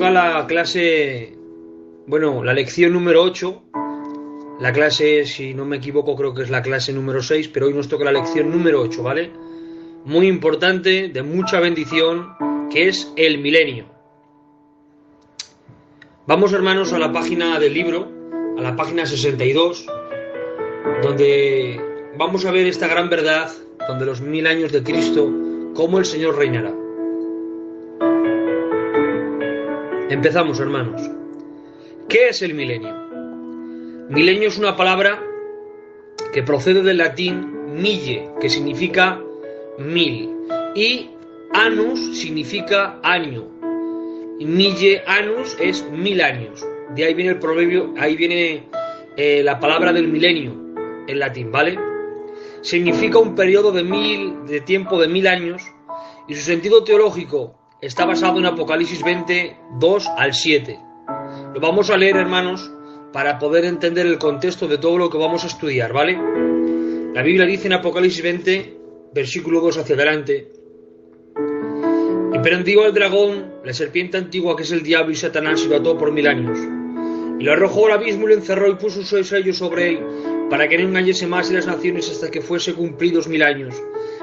toca la clase, bueno, la lección número 8. La clase, si no me equivoco, creo que es la clase número 6, pero hoy nos toca la lección número 8, ¿vale? Muy importante, de mucha bendición, que es el milenio. Vamos, hermanos, a la página del libro, a la página 62, donde vamos a ver esta gran verdad, donde los 1000 años de Cristo, cómo el Señor reinará. Empezamos, hermanos. ¿Qué es el milenio? Milenio es una palabra que procede del latín mille, que significa 1000, y annus significa año. Y mille annus es 1000 años. De ahí viene el proverbio, ahí viene la palabra del milenio en latín, ¿vale? Significa un periodo de tiempo de 1000 años, y su sentido teológico está basado en Apocalipsis 20, 2 al 7. Lo vamos a leer, hermanos, para poder entender el contexto de todo lo que vamos a estudiar, ¿vale? La Biblia dice en Apocalipsis 20, versículo 2 hacia adelante: y prendió al dragón, la serpiente antigua, que es el diablo y Satanás, y lo ató por 1000 años. Y lo arrojó al abismo y lo encerró y puso su sello sobre él, para que no engañese más a las naciones hasta que fuese cumplidos 1000 años.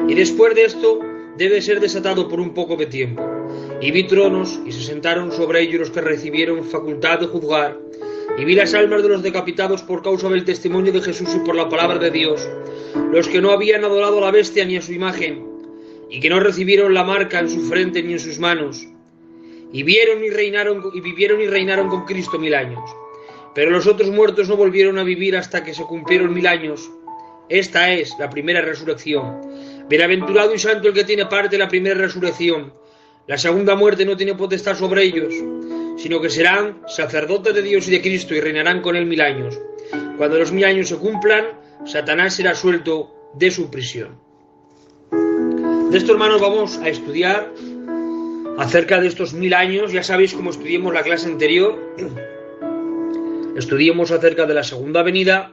Y después de esto debe ser desatado por un poco de tiempo. Y vi tronos, y se sentaron sobre ellos los que recibieron facultad de juzgar. Y vi las almas de los decapitados por causa del testimonio de Jesús y por la palabra de Dios, los que no habían adorado a la bestia ni a su imagen, y que no recibieron la marca en su frente ni en sus manos. Y vivieron y reinaron con Cristo 1000 años. Pero los otros muertos no volvieron a vivir hasta que se cumplieron 1000 años. Esta es la primera resurrección. Bienaventurado y santo el que tiene parte en la primera resurrección. La segunda muerte no tiene potestad sobre ellos, sino que serán sacerdotes de Dios y de Cristo y reinarán con él 1000 años. Cuando los 1000 años se cumplan, Satanás será suelto de su prisión. De esto, hermanos, vamos a estudiar acerca de estos 1000 años. Ya sabéis, como estudiamos la clase anterior, estudiamos acerca de la segunda venida,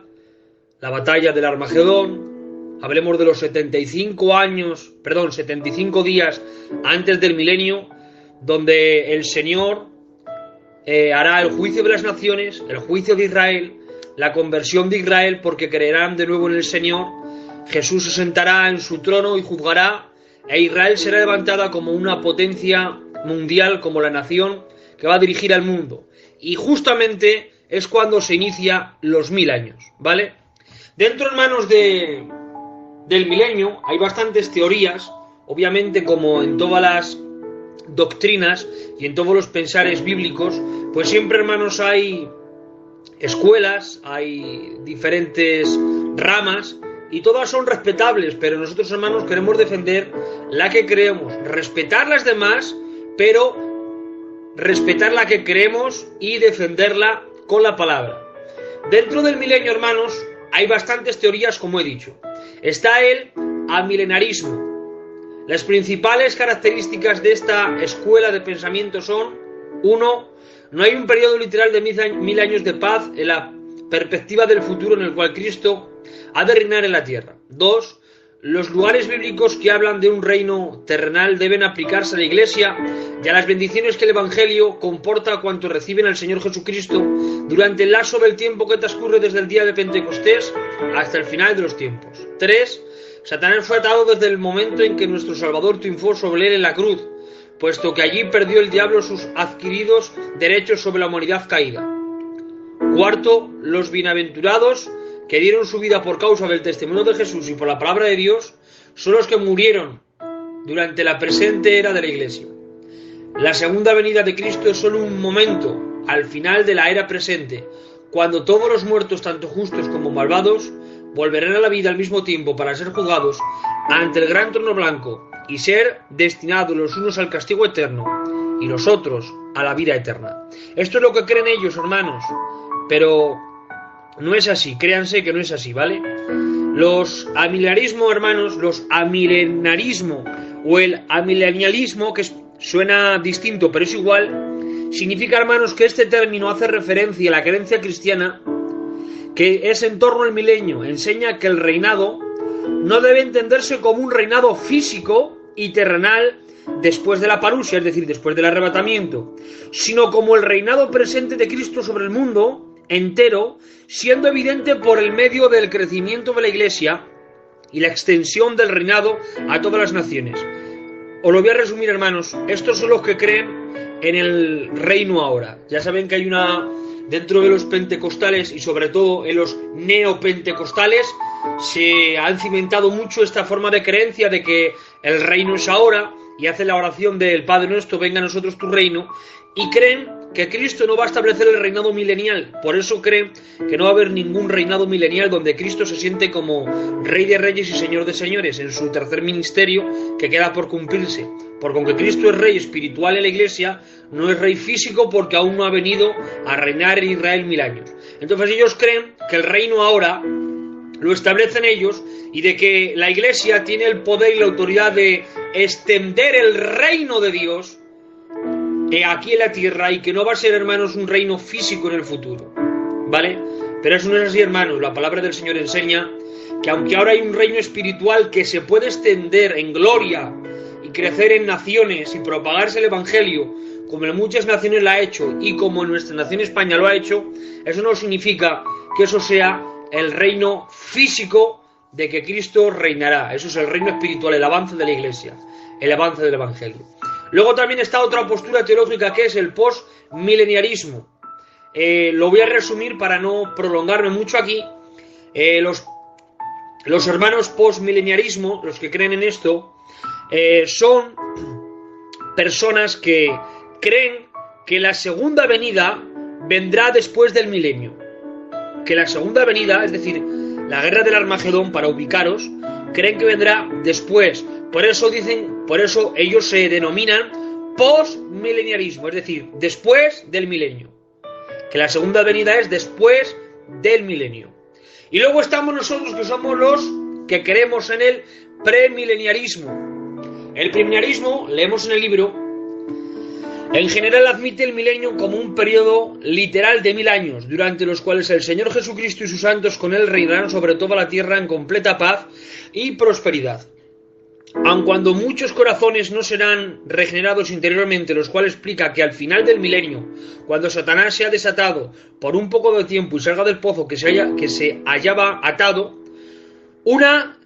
la batalla del Armagedón. Hablemos de los 75 días antes del milenio, donde el Señor hará el juicio de las naciones, el juicio de Israel, la conversión de Israel, porque creerán de nuevo en el Señor. Jesús se sentará en su trono y juzgará, e Israel será levantada como una potencia mundial, como la nación que va a dirigir al mundo. Y justamente es cuando se inicia los 1000 años, ¿vale? Dentro, hermanos, del milenio hay bastantes teorías, obviamente, como en todas las doctrinas y en todos los pensares bíblicos, pues siempre, hermanos, hay escuelas, hay diferentes ramas, y todas son respetables, pero nosotros, hermanos, queremos defender la que creemos, respetar las demás, pero respetar la que creemos y defenderla con la palabra. Dentro del milenio, hermanos, hay bastantes teorías, como he dicho. Está el amilenarismo. Las principales características de esta escuela de pensamiento son: 1. No hay un periodo literal de 1000 años de paz en la perspectiva del futuro en el cual Cristo ha de reinar en la tierra. 2. Los lugares bíblicos que hablan de un reino terrenal deben aplicarse a la Iglesia y a las bendiciones que el Evangelio comporta a cuantos reciben al Señor Jesucristo durante el lapso del tiempo que transcurre desde el día de Pentecostés hasta el final de los tiempos. 3. Satanás fue atado desde el momento en que nuestro Salvador triunfó sobre él en la cruz, puesto que allí perdió el diablo sus adquiridos derechos sobre la humanidad caída. 4. Los bienaventurados, que dieron su vida por causa del testimonio de Jesús y por la palabra de Dios, son los que murieron durante la presente era de la Iglesia. La segunda venida de Cristo es solo un momento al final de la era presente, cuando todos los muertos, tanto justos como malvados, volverán a la vida al mismo tiempo para ser juzgados ante el gran trono blanco y ser destinados los unos al castigo eterno y los otros a la vida eterna. Esto es lo que creen ellos, hermanos, pero no es así, créanse que no es así, ¿vale? Los amilenarismo, hermanos, los amilenarismo o el amilenialismo, que suena distinto pero es igual, significa, hermanos, que este término hace referencia a la creencia cristiana, que es en torno al milenio. Enseña que el reinado no debe entenderse como un reinado físico y terrenal, después de la parusia, es decir, después del arrebatamiento, sino como el reinado presente de Cristo sobre el mundo entero, siendo evidente por el medio del crecimiento de la Iglesia y la extensión del reinado a todas las naciones. Os lo voy a resumir, hermanos. Estos son los que creen en el reino ahora. Ya saben que hay dentro de los pentecostales y sobre todo en los neopentecostales, se ha cimentado mucho esta forma de creencia de que el reino es ahora, y hacen la oración del Padre Nuestro, venga a nosotros tu reino, y creen que Cristo no va a establecer el reinado milenial. Por eso creen que no va a haber ningún reinado milenial donde Cristo se siente como Rey de Reyes y Señor de Señores en su tercer ministerio, que queda por cumplirse. Porque aunque Cristo es Rey espiritual en la Iglesia, no es Rey físico porque aún no ha venido a reinar en Israel 1000 años. Entonces ellos creen que el reino ahora lo establecen ellos, y de que la Iglesia tiene el poder y la autoridad de extender el reino de Dios aquí en la tierra, y que no va a ser, hermanos, un reino físico en el futuro, ¿vale? Pero eso no es así, hermanos. La palabra del Señor enseña que aunque ahora hay un reino espiritual que se puede extender en gloria y crecer en naciones y propagarse el Evangelio, como en muchas naciones lo ha hecho y como en nuestra nación España lo ha hecho, eso no significa que eso sea el reino físico de que Cristo reinará. Eso es el reino espiritual, el avance de la Iglesia, el avance del Evangelio. Luego también está otra postura teológica que es el postmileniarismo. Lo voy a resumir para no prolongarme mucho aquí. Los hermanos postmileniarismo, los que creen en esto, son personas que creen que la segunda venida vendrá después del milenio. Que la segunda venida, es decir, la guerra del Armagedón, para ubicaros, creen que vendrá después. Por eso ellos se denominan postmileniarismo, es decir, después del milenio. Que la segunda venida es después del milenio. Y luego estamos nosotros, que somos los que creemos en el premileniarismo. El premileniarismo, leemos en el libro, en general admite el milenio como un periodo literal de 1000 años, durante los cuales el Señor Jesucristo y sus santos con él reinarán sobre toda la tierra en completa paz y prosperidad. Aun cuando muchos corazones no serán regenerados interiormente, los cuales explica que al final del milenio, cuando Satanás sea desatado por un poco de tiempo y salga del pozo que se hallaba atado, una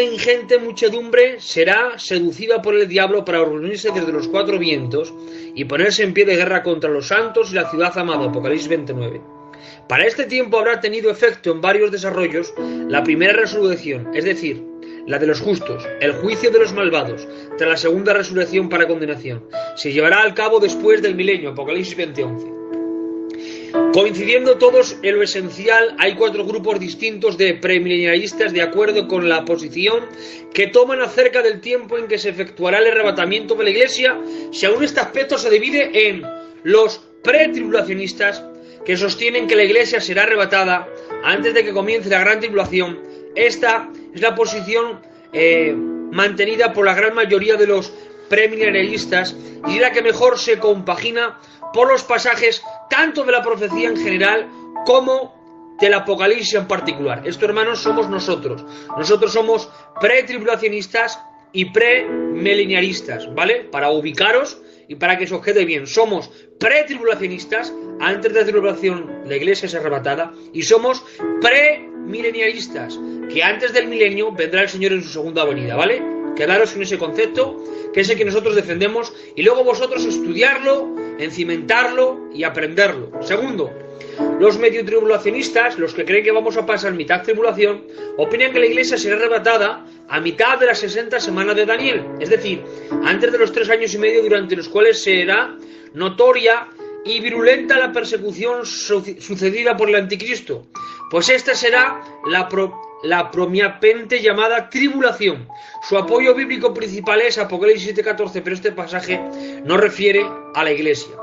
ingente muchedumbre será seducida por el diablo para reunirse desde los 4 vientos y ponerse en pie de guerra contra los santos y la ciudad amada. Apocalipsis 29. Para este tiempo habrá tenido efecto en varios desarrollos la primera resurrección, es decir, la de los justos, el juicio de los malvados, tras la segunda resurrección para condenación. Se llevará al cabo después del milenio. Apocalipsis 20:11. Coincidiendo todos en lo esencial, hay 4 grupos distintos de premileniaristas de acuerdo con la posición que toman acerca del tiempo en que se efectuará el arrebatamiento de la Iglesia, según este aspecto se divide en los pretribulacionistas, que sostienen que la Iglesia será arrebatada antes de que comience la gran tribulación. Esta es la posición mantenida por la gran mayoría de los premileniaristas y la que mejor se compagina por los pasajes tanto de la profecía en general como del Apocalipsis en particular. Esto, hermanos, somos nosotros. Nosotros somos pretribulacionistas y premileniaristas, ¿vale? Para ubicaros y para que se os quede bien. Somos pretribulacionistas, antes de la tribulación la Iglesia es arrebatada, y somos premileniaristas, que antes del milenio vendrá el Señor en su segunda venida, ¿vale? Quedaros con ese concepto, que es el que nosotros defendemos, y luego vosotros estudiarlo, encimentarlo y aprenderlo. Segundo, los medio tribulacionistas, los que creen que vamos a pasar mitad tribulación, opinan que la Iglesia será arrebatada a mitad de las 60 semanas de Daniel, es decir, antes de los 3 años y medio durante los cuales será notoria y virulenta la persecución sucedida por el anticristo, pues esta será la propiamente llamada tribulación. Su apoyo bíblico principal es Apocalipsis 7:14, pero este pasaje no refiere a la Iglesia.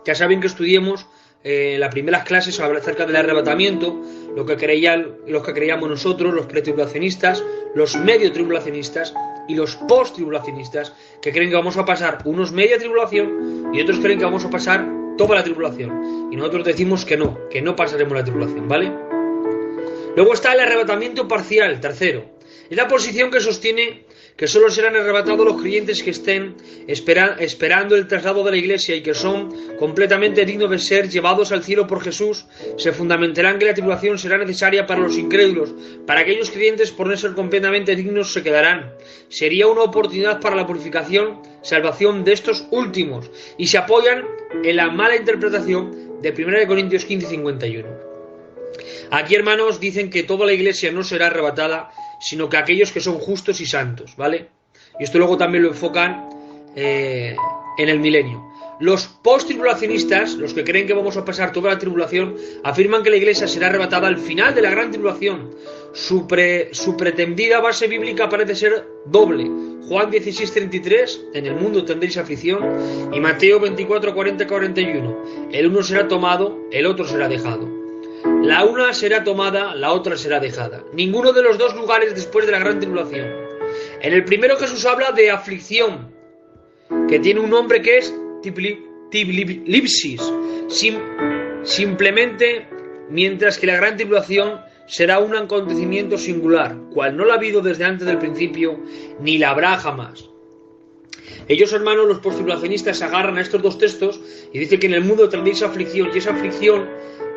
Ya saben que estudiemos las primeras clases acerca del arrebatamiento, lo que creíamos nosotros, los pretribulacionistas, los medio tribulacionistas y los post-tribulacionistas, que creen que vamos a pasar unos media tribulación y otros creen que vamos a pasar toda la tribulación. Y nosotros decimos que no pasaremos la tribulación, ¿vale? Luego está el arrebatamiento parcial, tercero. Es la posición que sostiene que solo serán arrebatados los creyentes que estén esperando el traslado de la Iglesia y que son completamente dignos de ser llevados al cielo por Jesús, se fundamentarán que la tribulación será necesaria para los incrédulos. Para aquellos creyentes, por no ser completamente dignos, se quedarán. Sería una oportunidad para la purificación, salvación de estos últimos, y se apoyan en la mala interpretación de 1 Corintios 15:51. Aquí, hermanos, dicen que toda la Iglesia no será arrebatada, sino que aquellos que son justos y santos, ¿vale? Y esto luego también lo enfocan en el milenio. Los post-tribulacionistas, los que creen que vamos a pasar toda la tribulación, afirman que la Iglesia será arrebatada al final de la gran tribulación. Su pretendida base bíblica parece ser doble. Juan 16:33, en el mundo tendréis aflicción, y Mateo 24:40-41, el uno será tomado, el otro será dejado. La una será tomada, la otra será dejada. Ninguno de los dos lugares después de la gran tribulación. En el primero Jesús habla de aflicción, que tiene un nombre que es tiblipsis, simplemente, mientras que la gran tribulación será un acontecimiento singular, cual no la ha habido desde antes del principio, ni la habrá jamás. Ellos, hermanos, los posttribulacionistas, se agarran a estos dos textos y dicen que en el mundo tendréis aflicción, y esa aflicción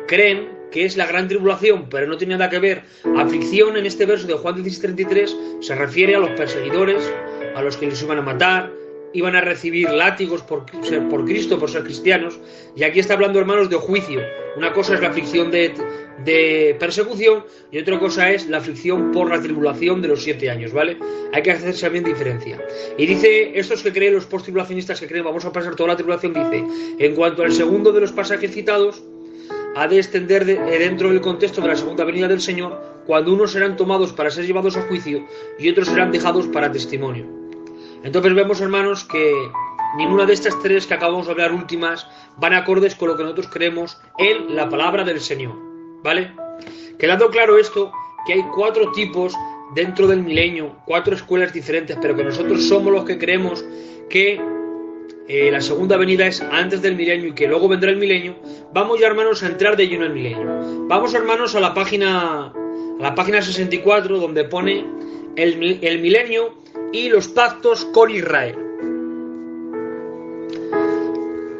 creen que es la gran tribulación, pero no tiene nada que ver. Aflicción en este verso de Juan 16:33 se refiere a los perseguidores, a los que les iban a matar, iban a recibir látigos por Cristo, por ser cristianos, y aquí está hablando, hermanos, de juicio. Una cosa es la aflicción de persecución y otra cosa es la aflicción por la tribulación de los 7 años, ¿vale? Hay que hacerse bien diferencia. Y dice, estos que creen, los posttribulacionistas que creen vamos a pasar toda la tribulación, dice, en cuanto al segundo de los pasajes citados, ha de extender dentro del contexto de la segunda venida del Señor, cuando unos serán tomados para ser llevados a juicio y otros serán dejados para testimonio. Entonces vemos, hermanos, que ninguna de estas tres que acabamos de hablar últimas van acordes con lo que nosotros creemos en la palabra del Señor, ¿vale? Quedando claro esto, que hay 4 tipos dentro del milenio, 4 escuelas diferentes, pero que nosotros somos los que creemos que la segunda venida es antes del milenio y que luego vendrá el milenio. Vamos ya, hermanos, a entrar de lleno en el milenio. Vamos, hermanos, a la página 64, donde pone el milenio y los pactos con Israel.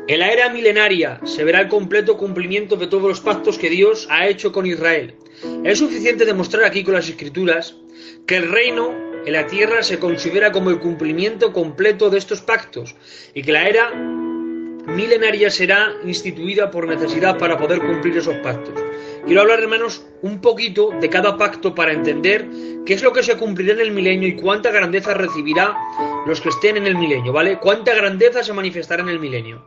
En la era milenaria se verá el completo cumplimiento de todos los pactos que Dios ha hecho con Israel. Es suficiente demostrar aquí con las Escrituras que el reino en la tierra se considera como el cumplimiento completo de estos pactos y que la era milenaria será instituida por necesidad para poder cumplir esos pactos. Quiero hablar, hermanos, un poquito de cada pacto para entender qué es lo que se cumplirá en el milenio y cuánta grandeza recibirá los que estén en el milenio, ¿vale? Cuánta grandeza se manifestará en el milenio.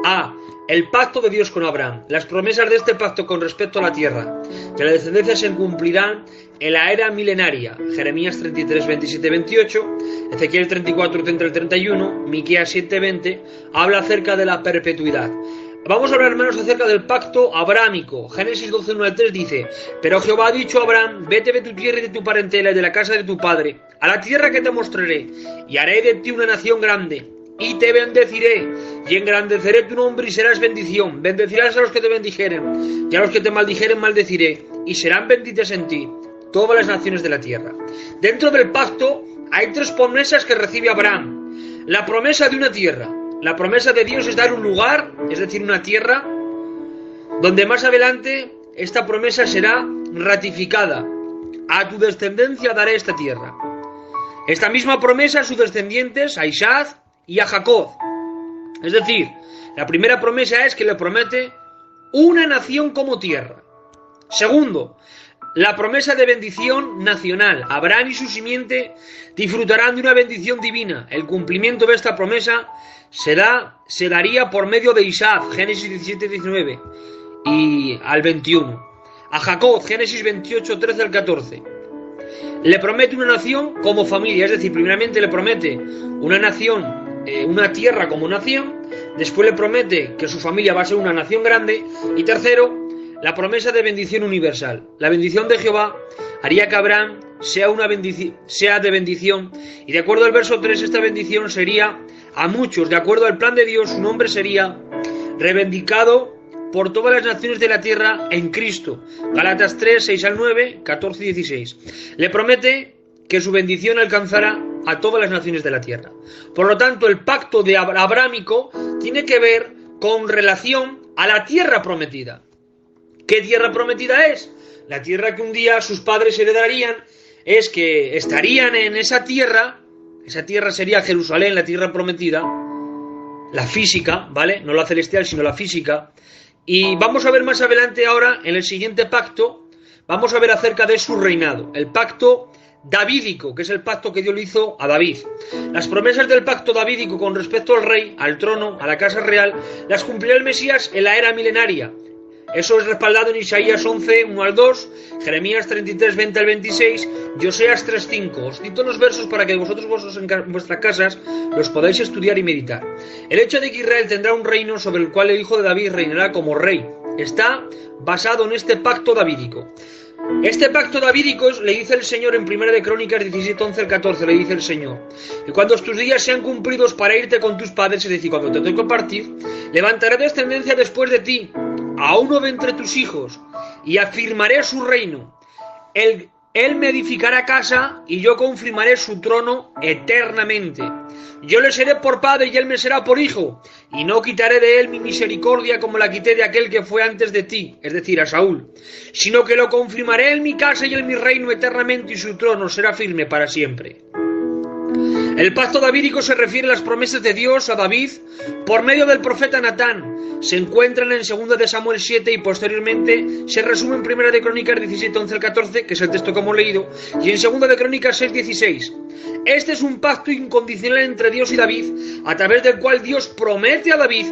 A. El pacto de Dios con Abraham. Las promesas de este pacto con respecto a la tierra de la descendencia se cumplirán en la era milenaria. Jeremías 33, 27, 28, Ezequiel 34, 30 al 31, Miqueas 7, 20, habla acerca de la perpetuidad. Vamos a hablar, hermanos, acerca del pacto abrámico. Génesis 12, 1 al 3 dice: Pero Jehová ha dicho a Abraham, vete de tu tierra y de tu parentela y de la casa de tu padre, a la tierra que te mostraré, y haré de ti una nación grande, y te bendeciré, y engrandeceré tu nombre y serás bendición. Bendecirás a los que te bendijeren, y a los que te maldijeren maldeciré, y serán benditas en ti todas las naciones de la tierra. Dentro del pacto hay 3 promesas que recibe Abraham. La promesa de una tierra. La promesa de Dios es dar un lugar, es decir, una tierra, donde más adelante esta promesa será ratificada. A tu descendencia daré esta tierra. Esta misma promesa a sus descendientes, a Isaac y a Jacob. Es decir, la primera promesa es que le promete una nación como tierra. Segundo, la promesa de bendición nacional. Abraham y su simiente disfrutarán de una bendición divina. El cumplimiento de esta promesa se daría por medio de Isaac, Génesis 17, 19 y al 21. A Jacob, Génesis 28, 13 al 14. Le promete una nación como familia, es decir, primeramente le promete una nación, una tierra como nación, después le promete que su familia va a ser una nación grande, y tercero, la promesa de bendición universal. La bendición de Jehová haría que Abraham sea de bendición, y de acuerdo al verso 3, esta bendición sería a muchos. De acuerdo al plan de Dios, su nombre sería reivindicado por todas las naciones de la tierra en Cristo. Gálatas 3, 6 al 9, 14 y 16. Le promete que su bendición alcanzará a todas las naciones de la tierra. Por lo tanto, el pacto de abrámico tiene que ver con relación a la tierra prometida. ¿Qué tierra prometida es? La tierra que un día sus padres heredarían, es que estarían en esa tierra sería Jerusalén, la tierra prometida, la física, ¿vale? No la celestial, sino la física. Y vamos a ver más adelante ahora, en el siguiente pacto, vamos a ver acerca de su reinado, el pacto davídico, que es el pacto que Dios le hizo a David. Las promesas del pacto davídico con respecto al rey, al trono, a la casa real, las cumplirá el Mesías en la era milenaria. Eso es respaldado en Isaías 11, 1 al 2, Jeremías 33, 20 al 26, y Oseas 3, 5. Os cito los versos para que vosotros en vuestras casas los podáis estudiar y meditar. El hecho de que Israel tendrá un reino sobre el cual el hijo de David reinará como rey está basado en este pacto davídico. Este pacto davídico le dice el Señor en 1 de Crónicas 17, 11 al 14, le dice el Señor: y cuando tus días sean cumplidos para irte con tus padres, es decir, cuando te toque partir, levantaré descendencia después de ti, a uno de entre tus hijos, y afirmaré su reino. Él me edificará casa, y yo confirmaré su trono eternamente. Yo le seré por padre, y él me será por hijo, y no quitaré de él mi misericordia como la quité de aquel que fue antes de ti, es decir, a Saúl, sino que lo confirmaré en mi casa y en mi reino eternamente, y su trono será firme para siempre. El pacto davídico se refiere a las promesas de Dios a David por medio del profeta Natán. Se encuentran en 2 de Samuel 7 y posteriormente se resume en 1 de Crónicas 17, 11 al 14, que es el texto que hemos leído, y en 2 de Crónicas 6, 16. Este es un pacto incondicional entre Dios y David, a través del cual Dios promete a David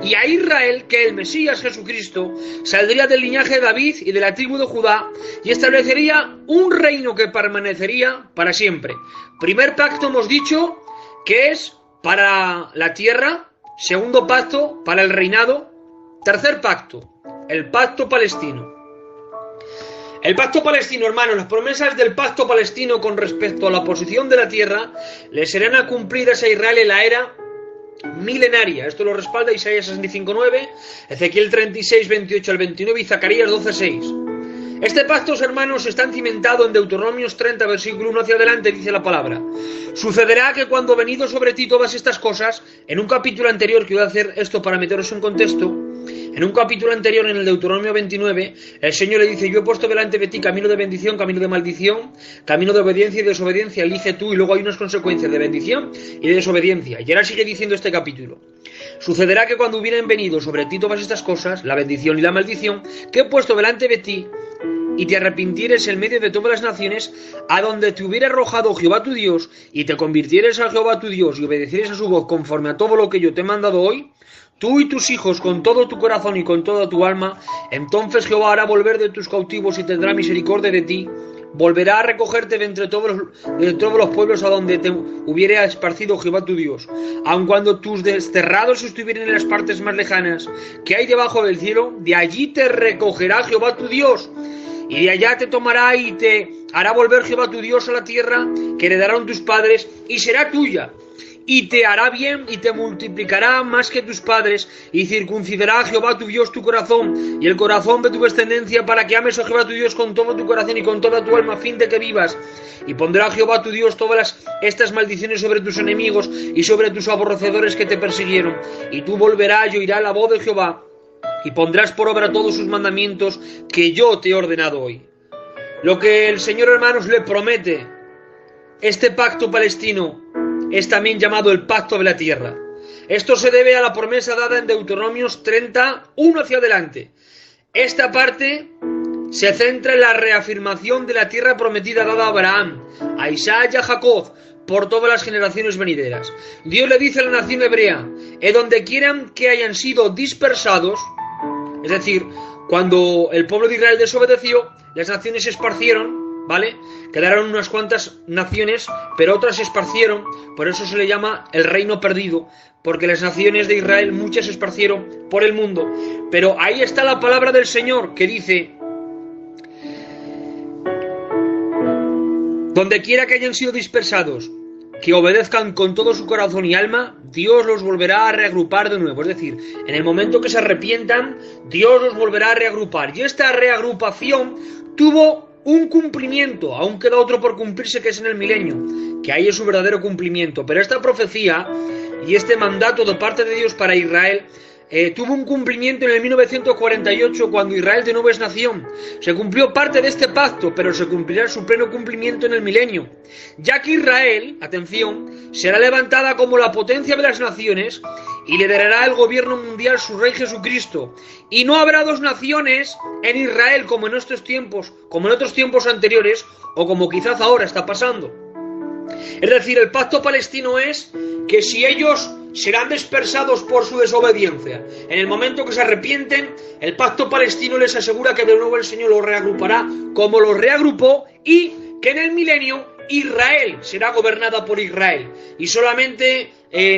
y a Israel que el Mesías Jesucristo saldría del linaje de David y de la tribu de Judá y establecería un reino que permanecería para siempre. Primer pacto hemos dicho que es para la tierra, segundo pacto para el reinado, tercer pacto, el pacto palestino. El pacto palestino, hermanos, las promesas del pacto palestino con respecto a la posesión de la tierra le serán cumplidas a Israel en la era milenaria. Esto lo respalda Isaías 65:9, Ezequiel 36, 28 al 29 y Zacarías 12:6. Este pacto, hermanos, está cimentado en Deuteronomios 30, versículo 1 hacia adelante, dice la palabra: sucederá que cuando venido sobre ti todas estas cosas, en un capítulo anterior, que voy a hacer esto para meteros en contexto, en un capítulo anterior, en el Deuteronomio 29, el Señor le dice: yo he puesto delante de ti camino de bendición, camino de maldición, camino de obediencia y desobediencia, elige tú, y luego hay unas consecuencias de bendición y de desobediencia. Y ahora sigue diciendo este capítulo: sucederá que cuando hubieran venido sobre ti todas estas cosas, la bendición y la maldición, que he puesto delante de ti, y te arrepintieres en medio de todas las naciones, a donde te hubiera arrojado Jehová tu Dios, y te convirtieres a Jehová tu Dios, y obedecieres a su voz conforme a todo lo que yo te he mandado hoy, tú y tus hijos con todo tu corazón y con toda tu alma, entonces Jehová hará volver de tus cautivos y tendrá misericordia de ti, volverá a recogerte de entre todos los pueblos a donde te hubiera esparcido Jehová tu Dios, aun cuando tus desterrados estuvieran en las partes más lejanas que hay debajo del cielo, de allí te recogerá Jehová tu Dios, y de allá te tomará y te hará volver Jehová tu Dios a la tierra que heredaron tus padres, y será tuya, y te hará bien y te multiplicará más que tus padres, y circuncidará a Jehová tu Dios tu corazón y el corazón de tu descendencia, para que ames a Jehová tu Dios con todo tu corazón y con toda tu alma, a fin de que vivas. Y pondrá Jehová tu Dios todas estas maldiciones sobre tus enemigos y sobre tus aborrecedores que te persiguieron, y tú volverás y oirás la voz de Jehová, y pondrás por obra todos sus mandamientos que yo te he ordenado hoy. Lo que el Señor, hermanos, le promete, este pacto palestino, es también llamado el pacto de la tierra. Esto se debe a la promesa dada en Deuteronomios 30, 1 hacia adelante. Esta parte se centra en la reafirmación de la tierra prometida dada a Abraham, a Isaac y a Jacob, por todas las generaciones venideras. Dios le dice a la nación hebrea: en donde quieran que hayan sido dispersados, es decir, cuando el pueblo de Israel desobedeció, las naciones se esparcieron, ¿vale? Quedaron unas cuantas naciones, pero otras se esparcieron, por eso se le llama el reino perdido, porque las naciones de Israel, muchas se esparcieron por el mundo. Pero ahí está la palabra del Señor, que dice: donde quiera que hayan sido dispersados, que obedezcan con todo su corazón y alma, Dios los volverá a reagrupar de nuevo. Es decir, en el momento que se arrepientan, Dios los volverá a reagrupar. Y esta reagrupación tuvo un cumplimiento, aún queda otro por cumplirse, que es en el milenio, que ahí es su verdadero cumplimiento. Pero esta profecía y este mandato de parte de Dios para Israel tuvo un cumplimiento en el 1948, cuando Israel de nuevo es nación. Se cumplió parte de este pacto, pero se cumplirá su pleno cumplimiento en el milenio, ya que Israel, atención, será levantada como la potencia de las naciones y liderará el gobierno mundial su Rey Jesucristo. Y no habrá dos naciones en Israel como en estos tiempos, como en otros tiempos anteriores, o como quizás ahora está pasando. Es decir, el pacto palestino es que si ellos serán dispersados por su desobediencia, en el momento que se arrepienten, el pacto palestino les asegura que de nuevo el Señor los reagrupará como los reagrupó, y que en el milenio Israel será gobernada por Israel, y solamente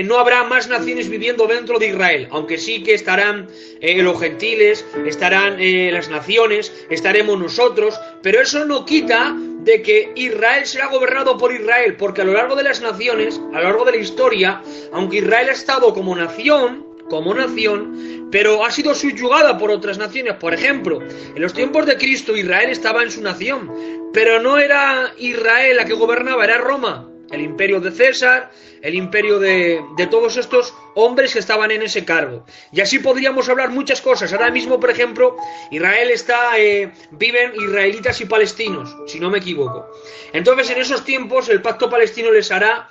no habrá más naciones viviendo dentro de Israel, aunque sí que estarán los gentiles, estarán las naciones, estaremos nosotros, pero eso no quita de que Israel será gobernado por Israel, porque a lo largo de las naciones, a lo largo de la historia, aunque Israel ha estado como nación, pero ha sido subyugada por otras naciones. Por ejemplo, en los tiempos de Cristo Israel estaba en su nación, pero no era Israel la que gobernaba, era Roma, el imperio de César, el imperio de todos estos hombres que estaban en ese cargo. Y así podríamos hablar muchas cosas. Ahora mismo, por ejemplo, Israel viven israelitas y palestinos, si no me equivoco. Entonces, en esos tiempos, el pacto palestino les hará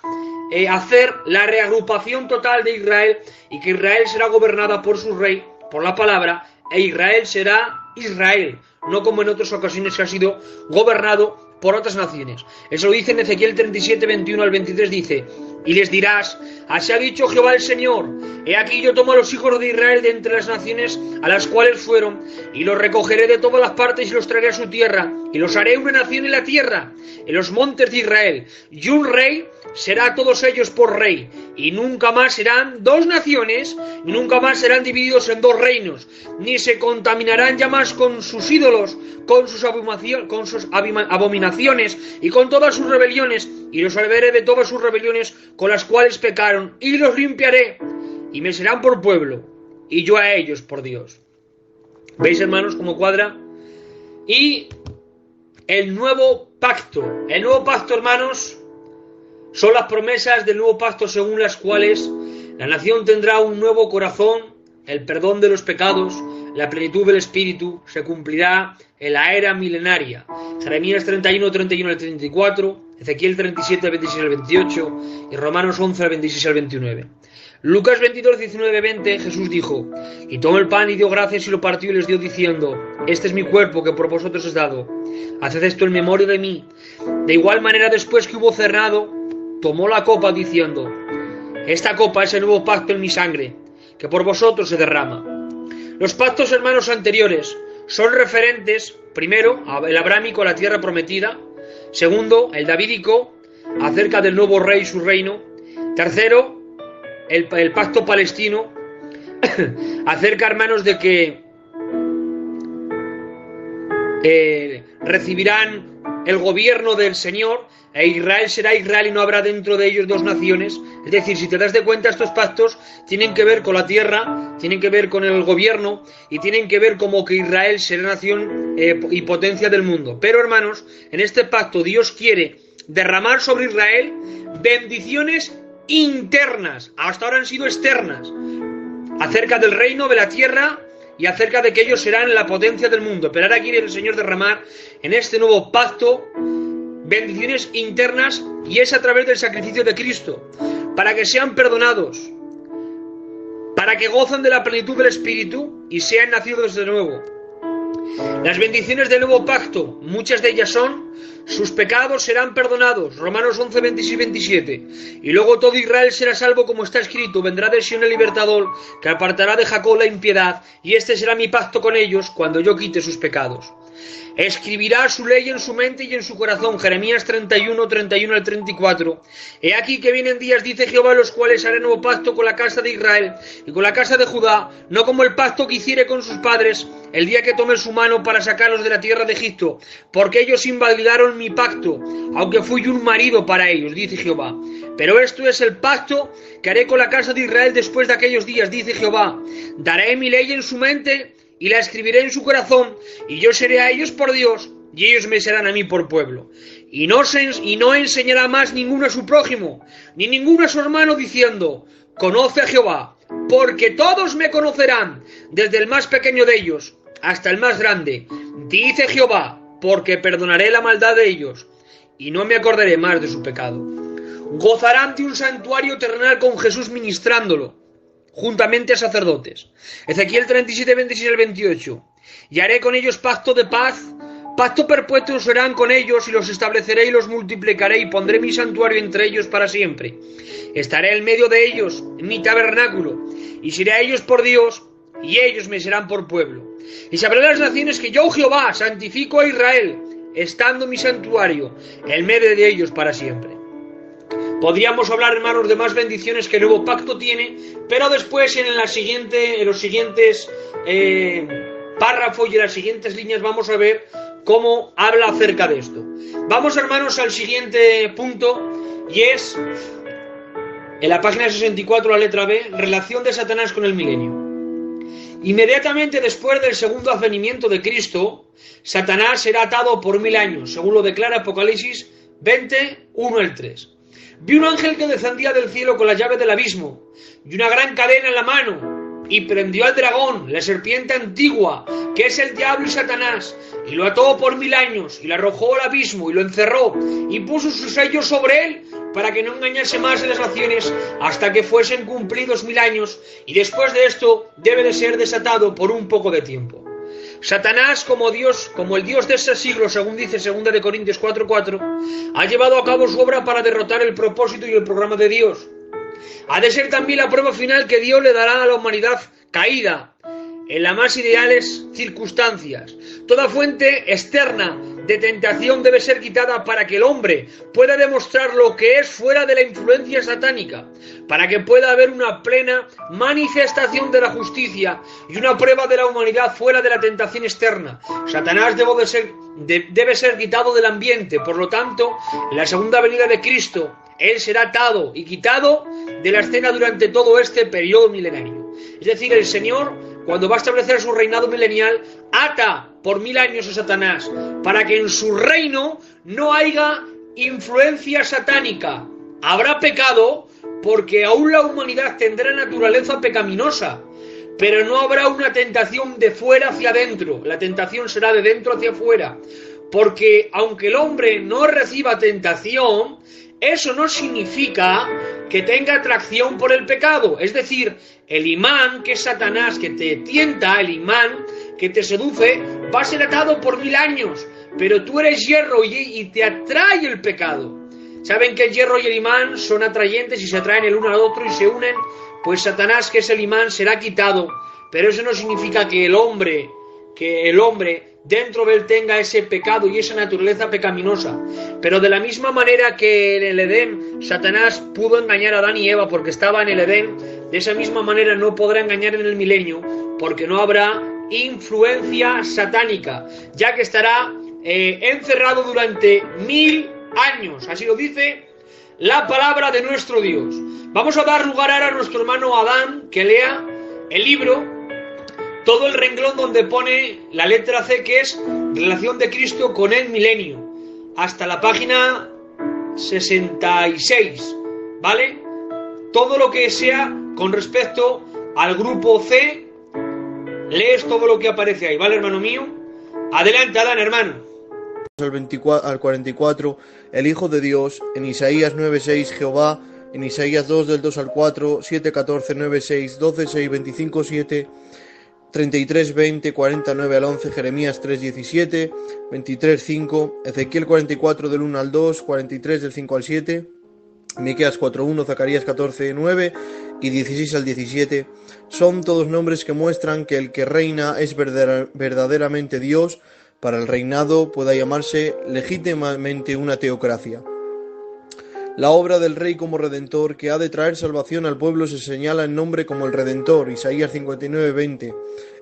hacer la reagrupación total de Israel, y que Israel será gobernada por su rey, por la palabra, e Israel será Israel, no como en otras ocasiones que ha sido gobernado por otras naciones. Eso lo dice en Ezequiel 37, 21 al 23, dice: y les dirás, así ha dicho Jehová el Señor, he aquí yo tomo a los hijos de Israel de entre las naciones a las cuales fueron, y los recogeré de todas las partes y los traeré a su tierra, y los haré una nación en la tierra, en los montes de Israel, y un rey será a todos ellos por rey, y nunca más serán dos naciones, y nunca más serán divididos en dos reinos, ni se contaminarán ya más con sus ídolos, con sus abominaciones y con todas sus rebeliones, y los salvaré de todas sus rebeliones con las cuales pecaron, y los limpiaré, y me serán por pueblo, y yo a ellos por Dios. ¿Veis, hermanos, cómo cuadra? Y el nuevo pacto, hermanos, son las promesas del nuevo pacto, según las cuales la nación tendrá un nuevo corazón, el perdón de los pecados, la plenitud del Espíritu, se cumplirá en la era milenaria. Jeremías 31, 31 al 34, Ezequiel 37, 26 al 28 y Romanos 11, al 26 al 29. Lucas 22, 19, 20, Jesús dijo: y tomó el pan y dio gracias y lo partió y les dio diciendo: este es mi cuerpo que por vosotros es dado, haced esto en memoria de mí. De igual manera, después que hubo cenado, tomó la copa diciendo: esta copa es el nuevo pacto en mi sangre, que por vosotros se derrama. Los pactos, hermanos, anteriores son referentes, primero, el abrámico, la tierra prometida; segundo, el davídico, acerca del nuevo rey y su reino; tercero, el pacto palestino, acerca, hermanos, de que recibirán el gobierno del Señor, e Israel será Israel y no habrá dentro de ellos dos naciones. Es decir, si te das de cuenta, estos pactos tienen que ver con la tierra, tienen que ver con el gobierno y tienen que ver como que Israel será nación y potencia del mundo. Pero, hermanos, en este pacto Dios quiere derramar sobre Israel bendiciones internas, hasta ahora han sido externas, acerca del reino, de la tierra y acerca de que ellos serán la potencia del mundo. Pero ahora quiere el Señor derramar en este nuevo pacto bendiciones internas, y es a través del sacrificio de Cristo, para que sean perdonados, para que gozan de la plenitud del Espíritu y sean nacidos de nuevo. Las bendiciones del nuevo pacto, muchas de ellas son: sus pecados serán perdonados, Romanos 11, 26 y 27. Y luego todo Israel será salvo, como está escrito: vendrá de Sion el libertador, que apartará de Jacob la impiedad, y este será mi pacto con ellos cuando yo quite sus pecados. Escribirá su ley en su mente y en su corazón, Jeremías 31, 31 al 34. He aquí que vienen días, dice Jehová, los cuales haré nuevo pacto con la casa de Israel y con la casa de Judá, no como el pacto que hiciere con sus padres el día que tomé su mano para sacarlos de la tierra de Egipto, porque ellos invalidaron mi pacto, aunque fui un marido para ellos, dice Jehová. Pero esto es el pacto que haré con la casa de Israel después de aquellos días, dice Jehová. Daré mi ley en su mente y la escribiré en su corazón, y yo seré a ellos por Dios, y ellos me serán a mí por pueblo. Y no enseñará más ninguno a su prójimo, ni ninguno a su hermano, diciendo: conoce a Jehová, porque todos me conocerán, desde el más pequeño de ellos hasta el más grande. Dice Jehová, porque perdonaré la maldad de ellos, y no me acordaré más de su pecado. Gozarán de un santuario terrenal con Jesús ministrándolo, juntamente a sacerdotes. Ezequiel 37, 26 al 28. Y haré con ellos pacto de paz, pacto perpetuo serán con ellos, y los estableceré y los multiplicaré, y pondré mi santuario entre ellos para siempre. Estaré en medio de ellos, en mi tabernáculo, y seré a ellos por Dios, y ellos me serán por pueblo. Y sabrán las naciones que yo, Jehová, santifico a Israel, estando mi santuario en medio de ellos para siempre. Podríamos hablar, hermanos, de más bendiciones que el nuevo pacto tiene, pero después en los siguientes párrafos y en las siguientes líneas vamos a ver cómo habla acerca de esto. Vamos, hermanos, al siguiente punto, y es en la página 64, la letra B, relación de Satanás con el milenio. Inmediatamente después del segundo advenimiento de Cristo, Satanás será atado por 1000 años, según lo declara Apocalipsis 20, 1 al 3. Vi un ángel que descendía del cielo con la llave del abismo y una gran cadena en la mano, y prendió al dragón, la serpiente antigua, que es el diablo y Satanás, y lo ató por 1000 años, y lo arrojó al abismo, y lo encerró, y puso sus sellos sobre él, para que no engañase más a las naciones, hasta que fuesen cumplidos 1000 años, y después de esto debe de ser desatado por un poco de tiempo. Satanás, como el Dios de ese siglo, según dice 2 de Corintios 4:4, ha llevado a cabo su obra para derrotar el propósito y el programa de Dios. Ha de ser también la prueba final que Dios le dará a la humanidad caída en las más ideales circunstancias. Toda fuente externa de tentación debe ser quitada para que el hombre pueda demostrar lo que es fuera de la influencia satánica, para que pueda haber una plena manifestación de la justicia y una prueba de la humanidad fuera de la tentación externa. Satanás debe ser quitado del ambiente. Por lo tanto, en la segunda venida de Cristo, él será atado y quitado de la escena durante todo este periodo milenario. Es decir, el Señor, cuando va a establecer su reinado milenial, ata por 1000 años a Satanás, para que en su reino no haya influencia satánica. Habrá pecado, porque aún la humanidad tendrá naturaleza pecaminosa, pero no habrá una tentación de fuera hacia adentro. La tentación será de dentro hacia afuera, porque aunque el hombre no reciba tentación, eso no significa que tenga atracción por el pecado. Es decir, el imán, que es Satanás, que te tienta, el imán que te seduce, va a ser atado por 1000 años, pero tú eres hierro y te atrae el pecado. Saben que el hierro y el imán son atrayentes y se atraen el uno al otro y se unen. Pues Satanás, que es el imán, será quitado, pero eso no significa que el hombre dentro de él tenga ese pecado y esa naturaleza pecaminosa. Pero de la misma manera que en el Edén Satanás pudo engañar a Adán y Eva porque estaba en el Edén, de esa misma manera no podrá engañar en el milenio, porque no habrá influencia satánica, ya que estará encerrado durante 1000 años. Así lo dice la palabra de nuestro Dios. Vamos a dar lugar ahora a nuestro hermano Adán, que lea el libro, todo el renglón donde pone la letra C, que es relación de Cristo con el milenio, hasta la página 66, ¿vale? Todo lo que sea con respecto al grupo C, lees todo lo que aparece ahí, ¿vale, hermano mío? Adelante, Adán, hermano. Al 44, el Hijo de Dios, en Isaías 9:6, Jehová, en Isaías 2, del 2 al 4, 7:14, 9:6, 12:6, 25:7, 33:20, 49 al 11, Jeremías 3:17, 23:5, Ezequiel 44 del 1 al 2, 43 del 5 al 7, Miqueas 4:1, Zacarías 14:9 y 16 al 17, son todos nombres que muestran que el que reina es verdaderamente Dios. Para el reinado pueda llamarse legítimamente una teocracia. La obra del Rey como Redentor, que ha de traer salvación al pueblo, se señala en nombre como el Redentor, Isaías 59:20,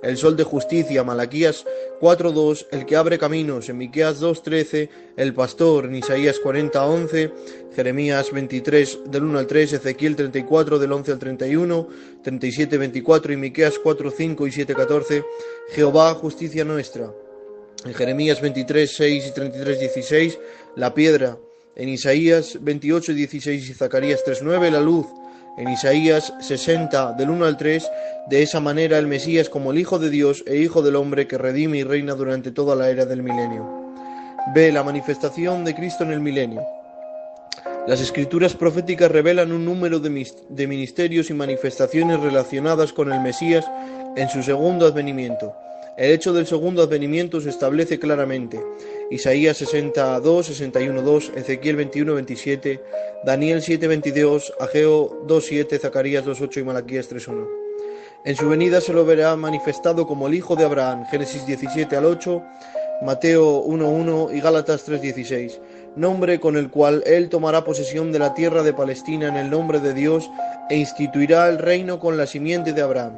el Sol de Justicia, Malaquías 4:2, el que abre caminos, en Miqueas 2:13, el Pastor, en Isaías 40:11, Jeremías 23 del 1 al 3, Ezequiel 34 del 11 al 31, 37:24 y Miqueas 4:5 y 7:14, Jehová, justicia nuestra. En Jeremías 23, 6 y 33, 16, la piedra. En Isaías 28, 16 y Zacarías 3, 9, la luz. En Isaías 60, del 1 al 3, de esa manera el Mesías como el Hijo de Dios e Hijo del Hombre que redime y reina durante toda la era del milenio. B. La manifestación de Cristo en el milenio. Las escrituras proféticas revelan un número de ministerios y manifestaciones relacionadas con el Mesías en su segundo advenimiento. El hecho del segundo advenimiento se establece claramente. Isaías 62, 61, 2, Ezequiel 21, 27, Daniel 7, 22, Ageo 2, 7, Zacarías 2, 8 y Malaquías 3, 1. En su venida se lo verá manifestado como el Hijo de Abraham, Génesis 17 al 8, Mateo 1, 1 y Gálatas 3, 16, nombre con el cual él tomará posesión de la tierra de Palestina en el nombre de Dios e instituirá el reino con la simiente de Abraham.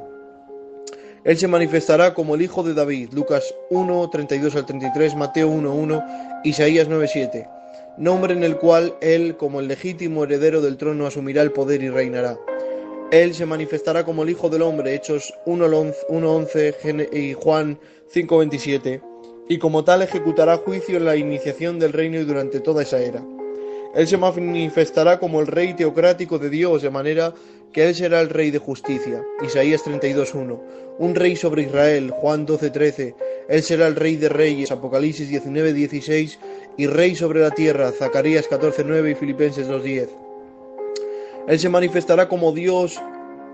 Él se manifestará como el Hijo de David, Lucas 1, 32 al 33, Mateo 1, 1, Isaías 9, 7, nombre en el cual él, como el legítimo heredero del trono, asumirá el poder y reinará. Él se manifestará como el Hijo del Hombre, Hechos 1, 11 y Juan 5, 27, y como tal ejecutará juicio en la iniciación del reino y durante toda esa era. Él se manifestará como el Rey teocrático de Dios, de manera que él será el Rey de justicia. Isaías 32, 1. Un Rey sobre Israel, Juan 12, 13. Él será el Rey de Reyes, Apocalipsis 19, 16. Y Rey sobre la tierra, Zacarías 14, 9 y Filipenses 2, 10. Él se manifestará como Dios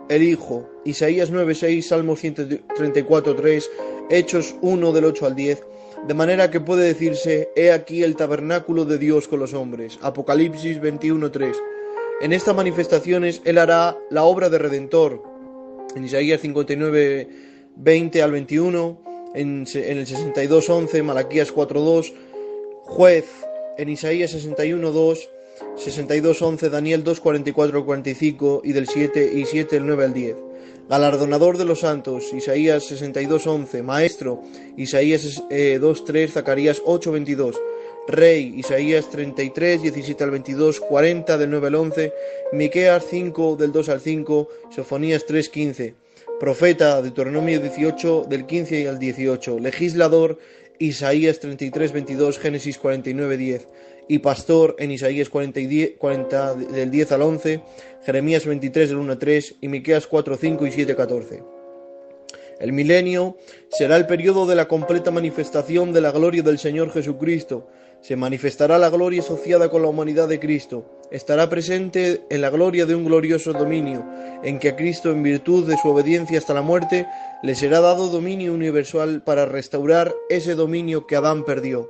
el Hijo, Isaías 9, 6, Salmos 134, 3, Hechos 1 del 8 al 10. De manera que puede decirse, he aquí el tabernáculo de Dios con los hombres, Apocalipsis 21, 3. En estas manifestaciones él hará la obra de Redentor, en Isaías 59, 20 al 21, en el 62, 11, Malaquías 4, 2, juez, en Isaías 61, 2, 62, 11, Daniel 2, 44 al 45 y del 7 y 7 el 9 al 10. Galardonador de los santos, Isaías 62, 11, maestro, Isaías 2, 3, Zacarías 8, 22, rey, Isaías 33, 17 al 22, 40 del 9 al 11, Miqueas 5 del 2 al 5, Sofonías 3, 15, profeta, Deuteronomio 18 del 15 al 18, legislador, Isaías 33, 22, Génesis 49, 10, y pastor en Isaías 40 del 10 al 11, Jeremías 23 del 1 al 3 y Miqueas 4, 5 y 7, 14. El milenio será el periodo de la completa manifestación de la gloria del Señor Jesucristo. Se manifestará la gloria asociada con la humanidad de Cristo. Estará presente en la gloria de un glorioso dominio, en que a Cristo, en virtud de su obediencia hasta la muerte, le será dado dominio universal para restaurar ese dominio que Adán perdió.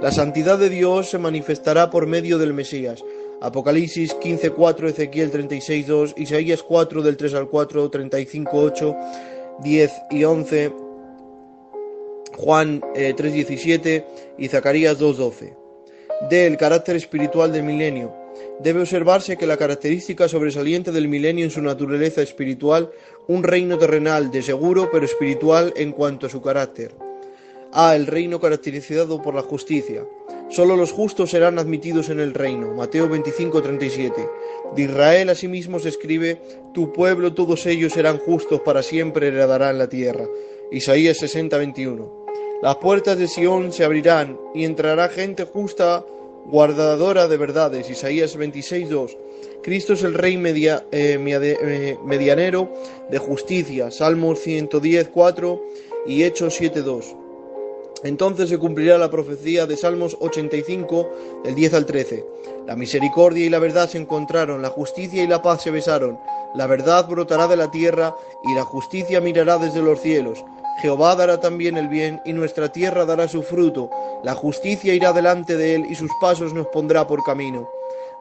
La santidad de Dios se manifestará por medio del Mesías. Apocalipsis 15, 4, Ezequiel 36, 2, Isaías 4 del 3 al 4, 35, 8, 10 y 11, Juan 3, 17 y Zacarías 2, 12. El carácter espiritual del milenio. Debe observarse que la característica sobresaliente del milenio en su naturaleza espiritual, un reino terrenal de seguro pero espiritual en cuanto a su carácter. A. El reino caracterizado por la justicia. Solo los justos serán admitidos en el reino. Mateo 25, 37. De Israel asimismo se escribe, tu pueblo todos ellos serán justos, para siempre heredarán la tierra. Isaías 60, 21. Las puertas de Sión se abrirán y entrará gente justa, guardadora de verdades. Isaías 26, 2. Cristo es el Rey medianero de justicia. Salmos 110, 4 y Hechos 7, 2. Entonces se cumplirá la profecía de Salmos 85, del 10 al 13. La misericordia y la verdad se encontraron, la justicia y la paz se besaron. La verdad brotará de la tierra y la justicia mirará desde los cielos. Jehová dará también el bien y nuestra tierra dará su fruto. La justicia irá delante de él y sus pasos nos pondrá por camino.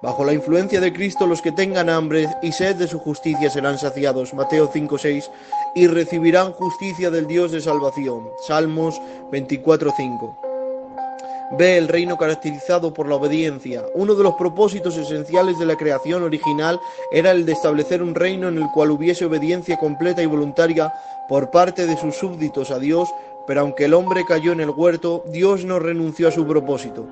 Bajo la influencia de Cristo los que tengan hambre y sed de su justicia serán saciados. Mateo 5, 6. Y recibirán justicia del Dios de salvación. Salmos 24, 5. B. El reino caracterizado por la obediencia. Uno de los propósitos esenciales de la creación original era el de establecer un reino en el cual hubiese obediencia completa y voluntaria por parte de sus súbditos a Dios, pero aunque el hombre cayó en el huerto, Dios no renunció a su propósito.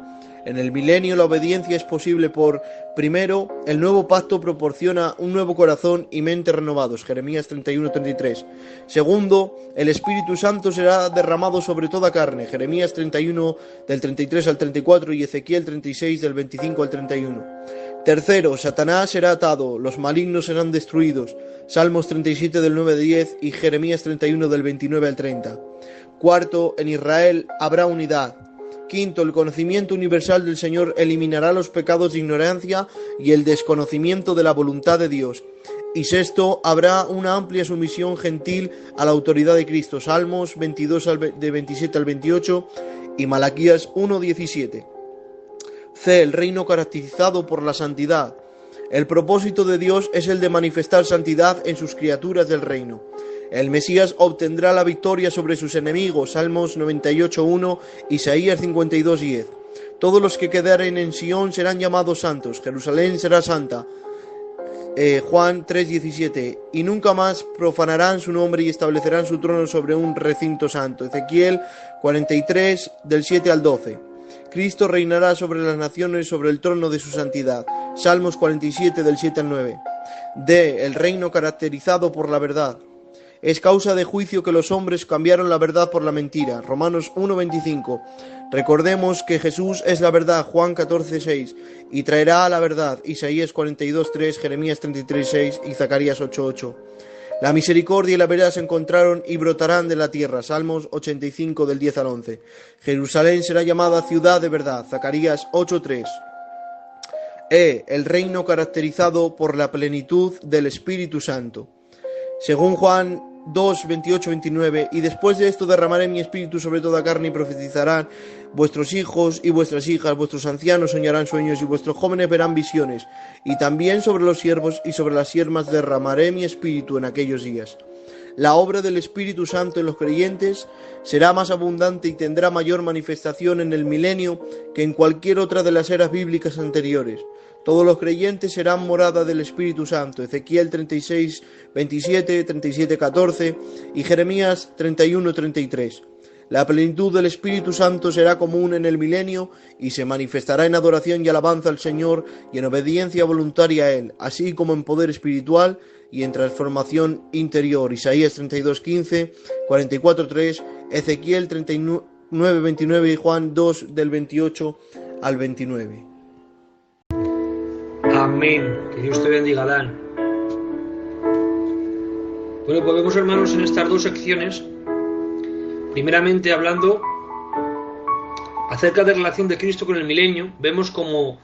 En el milenio la obediencia es posible por, primero, el nuevo pacto proporciona un nuevo corazón y mente renovados, Jeremías 31:33. Segundo, el Espíritu Santo será derramado sobre toda carne, Jeremías 31 del 33 al 34 y Ezequiel 36 del 25 al 31. Tercero, Satanás será atado, los malignos serán destruidos, Salmos 37 del 9 al 10 y Jeremías 31 del 29 al 30. Cuarto, en Israel habrá unidad. Quinto, el conocimiento universal del Señor eliminará los pecados de ignorancia y el desconocimiento de la voluntad de Dios. Y sexto, habrá una amplia sumisión gentil a la autoridad de Cristo. Salmos 22 de 27 al 28 y Malaquías 1:17. C. El reino caracterizado por la santidad. El propósito de Dios es el de manifestar santidad en sus criaturas del reino. El Mesías obtendrá la victoria sobre sus enemigos, Salmos 98:1, Isaías 52:10. Todos los que quedaren en Sión serán llamados santos, Jerusalén será santa, Juan 3:17, y nunca más profanarán su nombre y establecerán su trono sobre un recinto santo, Ezequiel 43, del 7 al 12. Cristo reinará sobre las naciones sobre el trono de su santidad, Salmos 47, del 7 al 9. D. El reino caracterizado por la verdad. Es causa de juicio que los hombres cambiaron la verdad por la mentira. Romanos 1:25. Recordemos que Jesús es la verdad. Juan 14:6. Y traerá a la verdad. Isaías 42:3, Jeremías 33:6 y Zacarías 8:8. La misericordia y la verdad se encontraron y brotarán de la tierra. Salmos 85 del 10 al 11. Jerusalén será llamada ciudad de verdad. Zacarías 8:3. El reino caracterizado por la plenitud del Espíritu Santo. Según Juan 2, 28, 29, y después de esto derramaré mi espíritu sobre toda carne y profetizarán vuestros hijos y vuestras hijas, vuestros ancianos soñarán sueños y vuestros jóvenes verán visiones, y también sobre los siervos y sobre las siervas derramaré mi espíritu en aquellos días. La obra del Espíritu Santo en los creyentes será más abundante y tendrá mayor manifestación en el milenio que en cualquier otra de las eras bíblicas anteriores. Todos los creyentes serán morada del Espíritu Santo, Ezequiel 36, 27, 37, 14 y Jeremías 31, 33. La plenitud del Espíritu Santo será común en el milenio y se manifestará en adoración y alabanza al Señor y en obediencia voluntaria a Él, así como en poder espiritual y en transformación interior. Isaías 32, 15, 44, 3, Ezequiel 39, 29 y Juan 2 del 28 al 29. Amén. Que Dios te bendiga, Dan. Bueno, pues vemos, hermanos, en estas dos secciones, primeramente hablando acerca de la relación de Cristo con el milenio, vemos cómo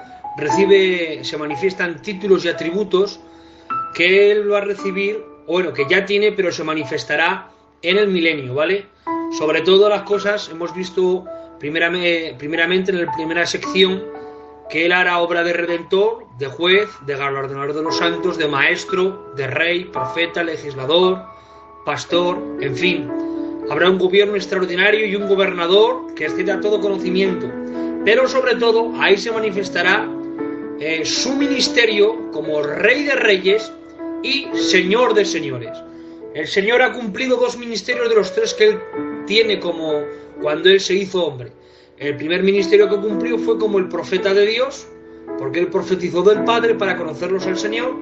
se manifiestan títulos y atributos que Él va a recibir, bueno, que ya tiene, pero se manifestará en el milenio, ¿vale? Sobre todo las cosas, hemos visto primeramente en la primera sección, que Él hará obra de redentor, de juez, de galardonador de los santos, de maestro, de rey, profeta, legislador, pastor, en fin. Habrá un gobierno extraordinario y un gobernador que exceda todo conocimiento. Pero sobre todo, ahí se manifestará su ministerio como Rey de Reyes y Señor de Señores. El Señor ha cumplido dos ministerios de los tres que Él tiene como cuando Él se hizo hombre. El primer ministerio que cumplió fue como el profeta de Dios, porque Él profetizó del Padre para conocerlos al Señor.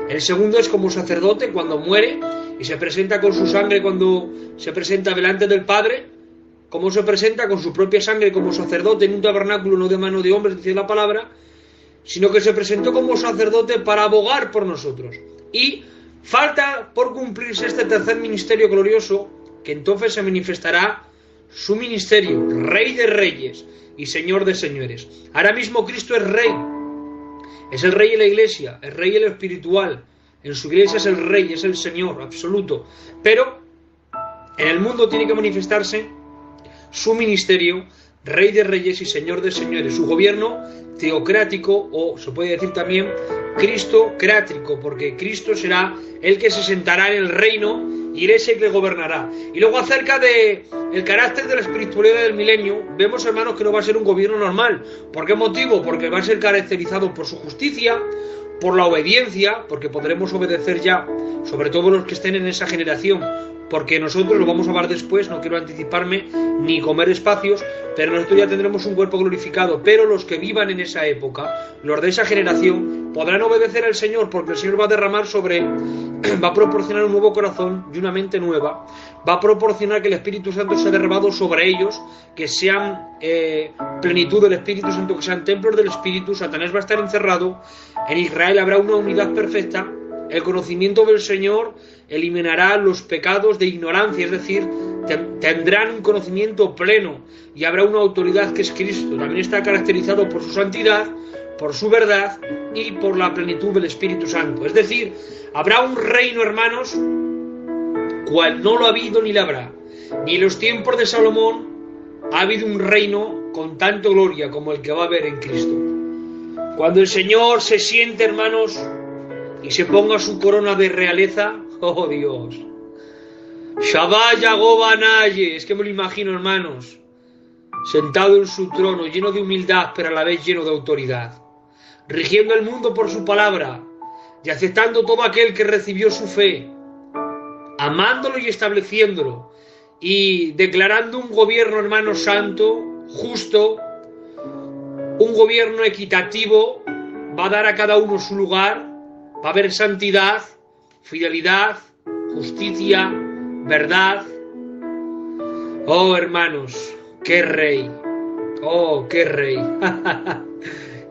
El segundo es como sacerdote cuando muere y se presenta con su sangre cuando se presenta delante del Padre. Como se presenta con su propia sangre como sacerdote en un tabernáculo no de mano de hombres, dice la palabra, sino que se presentó como sacerdote para abogar por nosotros. Y falta por cumplirse este tercer ministerio glorioso, que entonces se manifestará su ministerio, Rey de Reyes y Señor de Señores. Ahora mismo Cristo es Rey, es el Rey en la Iglesia, el Rey en lo espiritual. En su Iglesia es el Rey, es el Señor absoluto. Pero en el mundo tiene que manifestarse su ministerio, Rey de Reyes y Señor de Señores, su gobierno teocrático, o se puede decir también cristocrático, porque Cristo será el que se sentará en el reino y él es el que gobernará. Y luego acerca de el carácter de la espiritualidad del milenio, vemos, hermanos, que no va a ser un gobierno normal. ¿Por qué motivo? Porque va a ser caracterizado por su justicia, por la obediencia, porque podremos obedecer ya, sobre todo los que estén en esa generación, porque nosotros lo vamos a ver después, no quiero anticiparme ni comer espacios, pero nosotros ya tendremos un cuerpo glorificado. Pero los que vivan en esa época, los de esa generación, podrán obedecer al Señor, porque el Señor va a derramar va a proporcionar un nuevo corazón y una mente nueva, va a proporcionar que el Espíritu Santo sea derramado sobre ellos, que sean plenitud del Espíritu Santo, que sean templos del Espíritu. Satanás va a estar encerrado, en Israel habrá una unidad perfecta, el conocimiento del Señor eliminará los pecados de ignorancia, es decir, tendrán un conocimiento pleno y habrá una autoridad que es Cristo. También está caracterizado por su santidad, por su verdad y por la plenitud del Espíritu Santo. Es decir, habrá un reino, hermanos, cual no lo ha habido ni lo habrá. Ni en los tiempos de Salomón ha habido un reino con tanta gloria como el que va a haber en Cristo. Cuando el Señor se siente, hermanos, y se ponga su corona de realeza, ¡oh Dios! Shabbat Yagoba Naye, es que me lo imagino, hermanos, sentado en su trono, lleno de humildad, pero a la vez lleno de autoridad, rigiendo el mundo por su palabra y aceptando todo aquel que recibió su fe, amándolo y estableciéndolo, y declarando un gobierno, hermano, santo, justo, un gobierno equitativo. Va a dar a cada uno su lugar, va a haber santidad, fidelidad, justicia, verdad. Oh, hermanos, qué rey, oh, qué rey,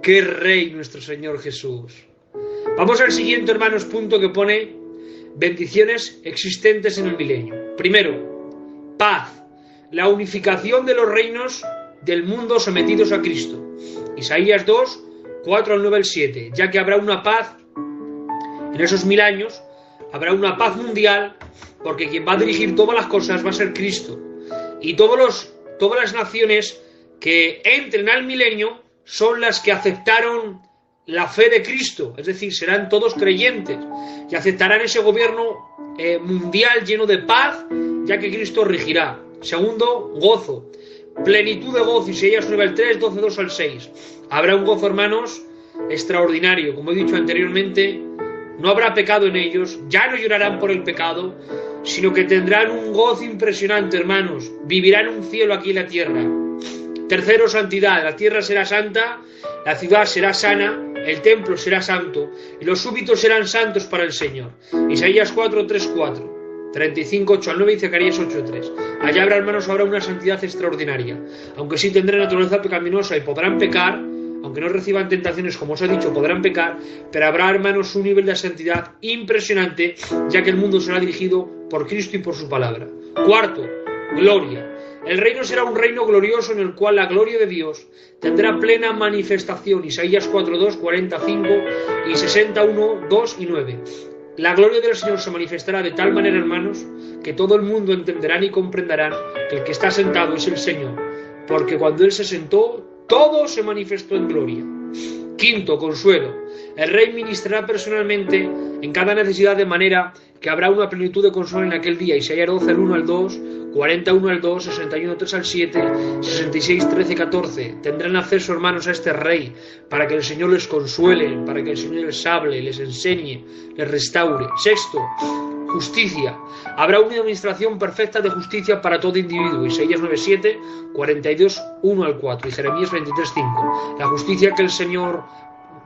qué rey nuestro Señor Jesús. Vamos al siguiente, hermanos, punto que pone bendiciones existentes en el milenio. Primero, paz, la unificación de los reinos del mundo sometidos a Cristo. Isaías 2, 4 al 9 al 7, ya que habrá una paz en esos 1000 años, habrá una paz mundial, porque quien va a dirigir todas las cosas va a ser Cristo. Y todas las naciones que entren al milenio son las que aceptaron la fe de Cristo, es decir, serán todos creyentes y aceptarán ese gobierno mundial lleno de paz, ya que Cristo regirá. Segundo, gozo, plenitud de gozo, Isaías 9 al 3, 12, 2 al 6. Habrá un gozo, hermanos, extraordinario, como he dicho anteriormente. No habrá pecado en ellos, ya no llorarán por el pecado, sino que tendrán un gozo impresionante, hermanos. Vivirán un cielo aquí en la tierra. Tercero, santidad. La tierra será santa, la ciudad será sana, el templo será santo, y los súbditos serán santos para el Señor. Isaías 4, 3, 4. 35, 8 al 9 y Zacarías 8, 3. Allá habrá, hermanos, habrá una santidad extraordinaria. Aunque sí tendrán naturaleza pecaminosa y podrán pecar, aunque no reciban tentaciones, como os he dicho, podrán pecar, pero habrá, hermanos, un nivel de santidad impresionante, ya que el mundo será dirigido por Cristo y por su palabra. Cuarto, gloria. El reino será un reino glorioso en el cual la gloria de Dios tendrá plena manifestación. Isaías 4, 2, 45 y 61, 2 y 9. La gloria del Señor se manifestará de tal manera, hermanos, que todo el mundo entenderán y comprenderán que el que está sentado es el Señor, porque cuando Él se sentó, todo se manifestó en gloria. Quinto, consuelo. El Rey ministrará personalmente en cada necesidad, de manera que habrá una plenitud de consuelo en aquel día. Isaías 12, el 1 al 2, 41 al 2, 61, 3 al 7, 66, 13, 14. Tendrán acceso, hermanos, a este Rey, para que el Señor les consuele, para que el Señor les hable, les enseñe, les restaure. Sexto, justicia. Habrá una administración perfecta de justicia para todo individuo. Isaías 9:7, 42, 1 al 4 y Jeremías 23:5. La justicia que el Señor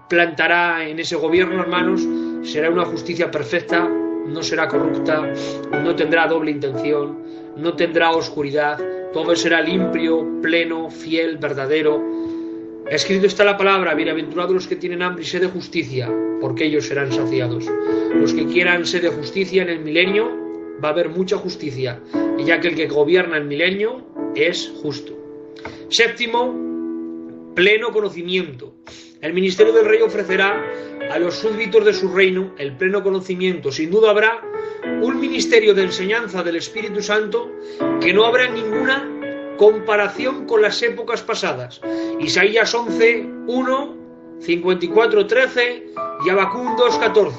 plantará en ese gobierno, hermanos, será una justicia perfecta, no será corrupta, no tendrá doble intención, no tendrá oscuridad, todo será limpio, pleno, fiel, verdadero. Escrito está la palabra: bienaventurados los que tienen hambre y sed de justicia, porque ellos serán saciados. Los que quieran sed de justicia en el milenio, va a haber mucha justicia, y ya que el que gobierna el milenio es justo. Séptimo, pleno conocimiento. El ministerio del Rey ofrecerá a los súbditos de su reino el pleno conocimiento. Sin duda habrá un ministerio de enseñanza del Espíritu Santo que no habrá ninguna comparación con las épocas pasadas. Isaías 11, 1, 54, 13 y Habacuc 2, 14.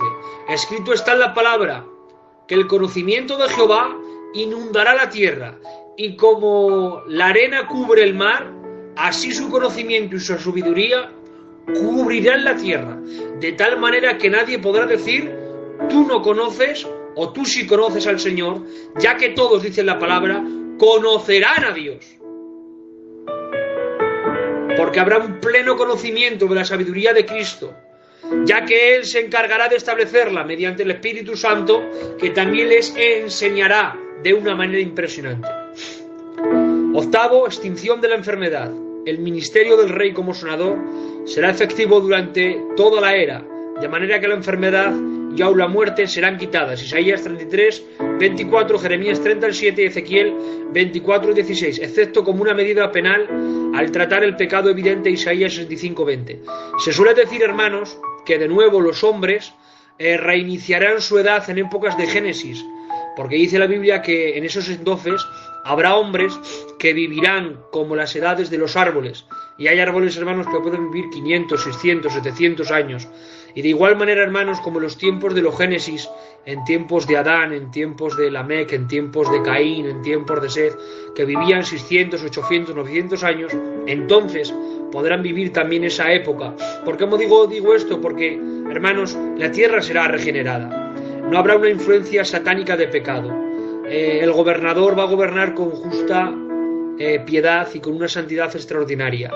Escrito está en la palabra que el conocimiento de Jehová inundará la tierra, y como la arena cubre el mar, así su conocimiento y su sabiduría cubrirán la tierra, de tal manera que nadie podrá decir: tú no conoces, o tú si conoces al Señor, ya que todos, dicen la palabra, conocerán a Dios. Porque habrá un pleno conocimiento de la sabiduría de Cristo, ya que Él se encargará de establecerla mediante el Espíritu Santo, que también les enseñará de una manera impresionante. Octavo, extinción de la enfermedad. El ministerio del Rey como sanador será efectivo durante toda la era, de manera que la enfermedad y aún la muerte serán quitadas. Isaías 33, 24, Jeremías 37 y Ezequiel 24, 16, excepto como una medida penal al tratar el pecado evidente, Isaías 65, 20. Se suele decir, hermanos, que de nuevo los hombres reiniciarán su edad en épocas de Génesis, porque dice la Biblia que en esos entonces habrá hombres que vivirán como las edades de los árboles, y hay árboles, hermanos, que pueden vivir 500, 600, 700 años. Y de igual manera, hermanos, como en los tiempos de los Génesis, en tiempos de Adán, en tiempos de Lamec, en tiempos de Caín, en tiempos de Seth, que vivían 600, 800, 900 años, entonces podrán vivir también esa época. ¿Por qué digo esto? Porque, hermanos, la tierra será regenerada. No habrá una influencia satánica de pecado. El gobernador va a gobernar con justa piedad y con una santidad extraordinaria.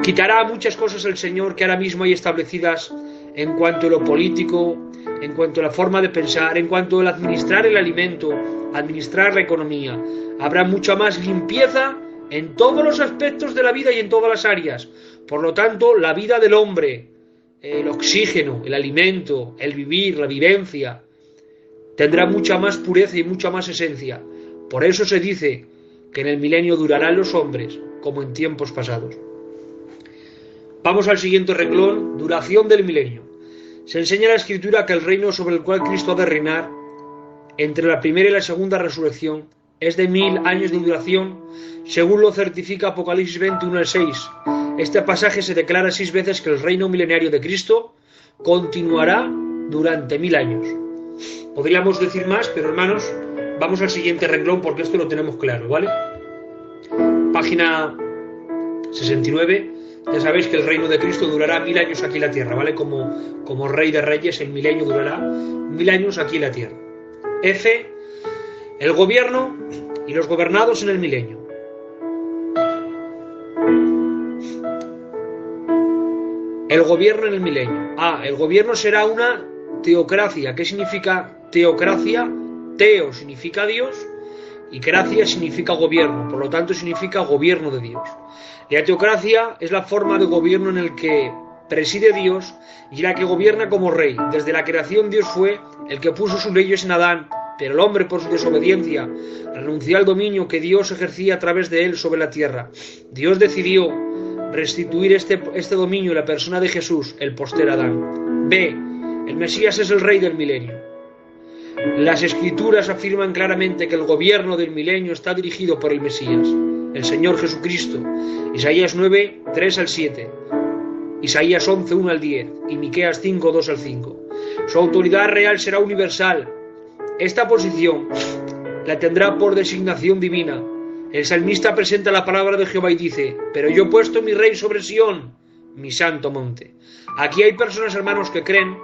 Quitará muchas cosas el Señor que ahora mismo hay establecidas en cuanto a lo político, en cuanto a la forma de pensar, en cuanto al administrar el alimento, administrar la economía. Habrá mucha más limpieza en todos los aspectos de la vida y en todas las áreas. Por lo tanto, la vida del hombre, el oxígeno, el alimento, el vivir, la vivencia, tendrá mucha más pureza y mucha más esencia. Por eso se dice que en el milenio durarán los hombres como en tiempos pasados. Vamos al siguiente renglón, duración del milenio. Se enseña en la Escritura que el reino sobre el cual Cristo ha de reinar entre la primera y la segunda resurrección es de 1000 años de duración, según lo certifica Apocalipsis 21 al 6. Este pasaje se declara 6 veces que el reino milenario de Cristo continuará durante 1000 años. Podríamos decir más, pero hermanos, vamos al siguiente renglón porque esto lo tenemos claro, ¿vale? Página 69. Ya sabéis que el reino de Cristo durará 1000 años aquí en la tierra, ¿vale? Como Rey de Reyes, el milenio durará 1000 años aquí en la tierra. F. El gobierno y los gobernados en el milenio. El gobierno en el milenio. A. El gobierno será una teocracia. ¿Qué significa teocracia? Teo significa Dios y cracia significa gobierno, por lo tanto significa gobierno de Dios. La teocracia es la forma de gobierno en el que preside Dios y la que gobierna como rey. Desde la creación Dios fue el que puso sus leyes en Adán, pero el hombre por su desobediencia renunció al dominio que Dios ejercía a través de él sobre la tierra. Dios decidió restituir este dominio en la persona de Jesús, el postrer Adán. B. El Mesías es el rey del milenio. Las Escrituras afirman claramente que el gobierno del milenio está dirigido por el Mesías, el Señor Jesucristo. Isaías 9, 3 al 7, Isaías 11, 1 al 10 y Miqueas 5, 2 al 5. Su autoridad real será universal. Esta posición la tendrá por designación divina. El salmista presenta la palabra de Jehová y dice: pero yo he puesto mi rey sobre Sión, mi santo monte. Aquí hay personas, hermanos, que creen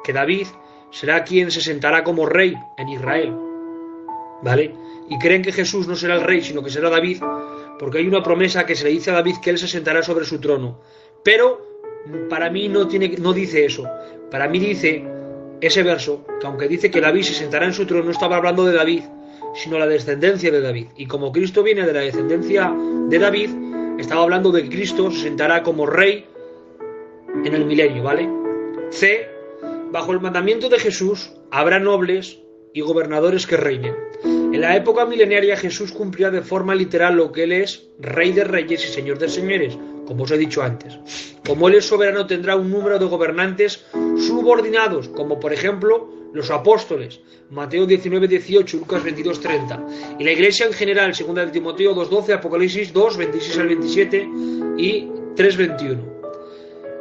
que David será quien se sentará como rey en Israel, ¿vale? Y creen que Jesús no será el rey, sino que será David, porque hay una promesa que se le dice a David que él se sentará sobre su trono. Pero para mí no dice eso. Para mí dice ese verso, que aunque dice que David se sentará en su trono, no estaba hablando de David, sino la descendencia de David. Y como Cristo viene de la descendencia de David, estaba hablando de que Cristo se sentará como rey en el milenio, ¿vale? C. Bajo el mandamiento de Jesús habrá nobles y gobernadores que reinen. En la época milenaria Jesús cumplirá de forma literal lo que Él es, Rey de Reyes y Señor de Señores, como os he dicho antes. Como Él es soberano, tendrá un número de gobernantes subordinados, como por ejemplo los apóstoles, Mateo 19, 18, Lucas 22, 30. Y la Iglesia en general, 2 de Timoteo 2, 12, Apocalipsis 2, 26 al 27 y 3, 21.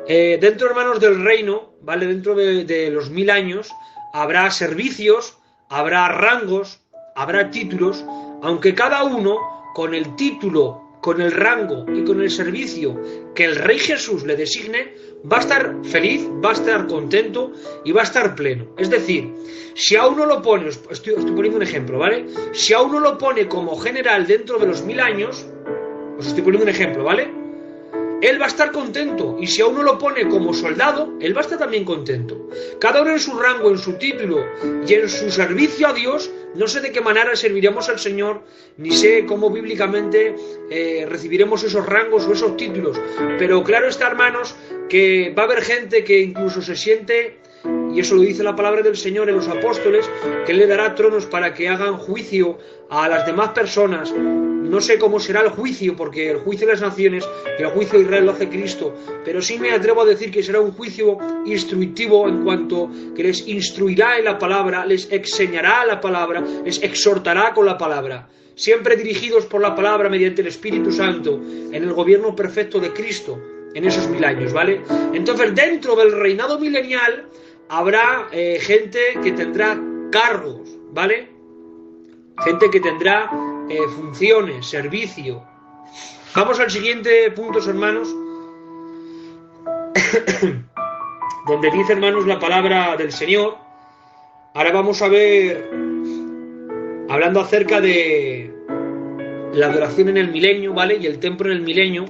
Dentro, hermanos, del reino, ¿vale? Dentro de los 1000 años, habrá servicios, habrá rangos, habrá títulos, aunque cada uno con el título con el rango y con el servicio que el Rey Jesús le designe, va a estar feliz, va a estar contento y va a estar pleno. Es decir, si a uno lo pone, estoy poniendo un ejemplo, ¿vale? Si a uno lo pone como general dentro de los 1000 años, os estoy poniendo un ejemplo, ¿vale? Él va a estar contento, y si a uno lo pone como soldado, él va a estar también contento. Cada uno en su rango, en su título y en su servicio a Dios. No sé de qué manera serviremos al Señor, ni sé cómo bíblicamente recibiremos esos rangos o esos títulos, pero claro está, hermanos, que va a haber gente que incluso se siente, y eso lo dice la palabra del Señor en los apóstoles, que Él le dará tronos para que hagan juicio a las demás personas. No sé cómo será el juicio, porque el juicio de las naciones y el juicio de Israel lo hace Cristo, pero sí me atrevo a decir que será un juicio instructivo, en cuanto que les instruirá en la palabra, les enseñará la palabra, les exhortará con la palabra, siempre dirigidos por la palabra mediante el Espíritu Santo, en el gobierno perfecto de Cristo, en esos 1000 años, ¿vale? Entonces, dentro del reinado milenial habrá gente que tendrá cargos, ¿vale? Gente que tendrá funciones, servicio. Vamos al siguiente punto, hermanos, donde dice, hermanos, la palabra del Señor. Ahora vamos a ver, hablando acerca de la adoración en el milenio, ¿vale? Y el templo en el milenio.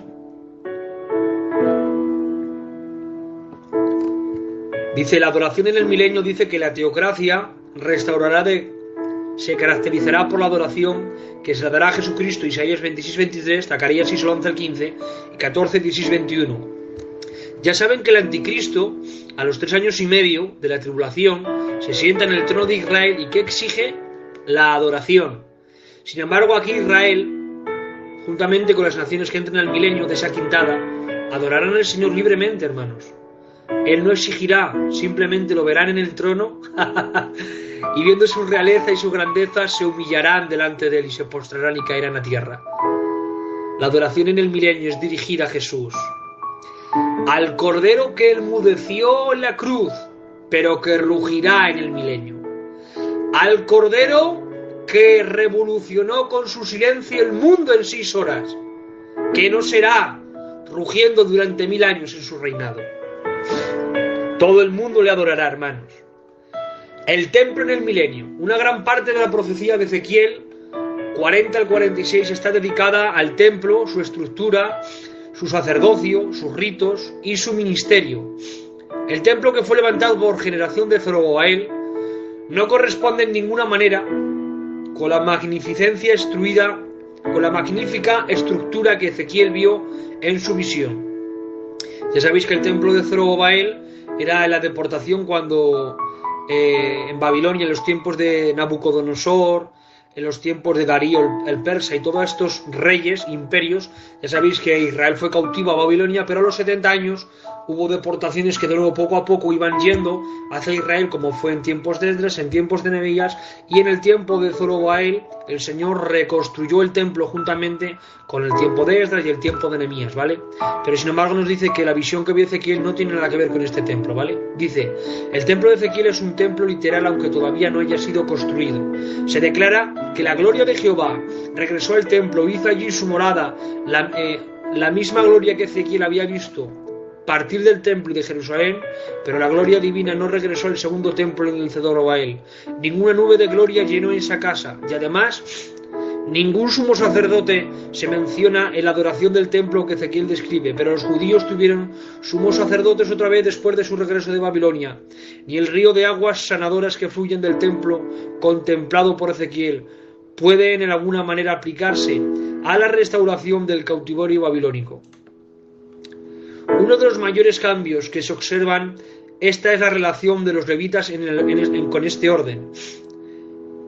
Dice, la adoración en el milenio, dice que la teocracia se caracterizará por la adoración que se la dará a Jesucristo, Isaías 26-23, Zacarías 6-11-15 y 14-16-21. Ya saben que el anticristo, a los 3 años y medio de la tribulación, se sienta en el trono de Israel y que exige la adoración. Sin embargo, aquí Israel, juntamente con las naciones que entran al milenio de esa quintada, adorarán al Señor libremente, hermanos. Él no exigirá, simplemente lo verán en el trono y viendo su realeza y su grandeza se humillarán delante de Él y se postrarán y caerán a tierra. La adoración en el milenio es dirigida a Jesús, al Cordero que enmudeció en la cruz, pero que rugirá en el milenio, al Cordero que revolucionó con su silencio el mundo en 6 horas, que no será rugiendo durante 1000 años en su reinado. Todo el mundo le adorará, hermanos. El templo en el milenio. Una gran parte de la profecía de Ezequiel 40 al 46 está dedicada al templo, su estructura, su sacerdocio, sus ritos y su ministerio. El templo, que fue levantado por generación de Zorobabel, no corresponde en ninguna manera con la magnificencia instruida, con la magnífica estructura que Ezequiel vio en su visión. Ya sabéis que el templo de Zorobabel era la deportación cuando en Babilonia, en los tiempos de Nabucodonosor, en los tiempos de Darío el persa y todos estos reyes, imperios. Ya sabéis que Israel fue cautivo a Babilonia, pero a los 70 años hubo deportaciones que de nuevo poco a poco iban yendo hacia Israel, como fue en tiempos de Esdras, en tiempos de Nehemías, y en el tiempo de Zorobabel el Señor reconstruyó el templo juntamente con el tiempo de Esdras y el tiempo de Nehemías, ¿vale? Pero sin embargo nos dice que la visión que vio Ezequiel no tiene nada que ver con este templo, ¿vale? Dice, el templo de Ezequiel es un templo literal, aunque todavía no haya sido construido. Se declara que la gloria de Jehová regresó al templo, hizo allí su morada, la misma gloria que Ezequiel había visto partir del templo y de Jerusalén, pero la gloria divina no regresó al segundo templo en el Zorobabel. Ninguna nube de gloria llenó esa casa, y además ningún sumo sacerdote se menciona en la adoración del templo que Ezequiel describe, pero los judíos tuvieron sumos sacerdotes otra vez después de su regreso de Babilonia. Ni el río de aguas sanadoras que fluyen del templo contemplado por Ezequiel puede en alguna manera aplicarse a la restauración del cautiverio babilónico. Uno de los mayores cambios que se observan, esta es la relación de los levitas con este orden.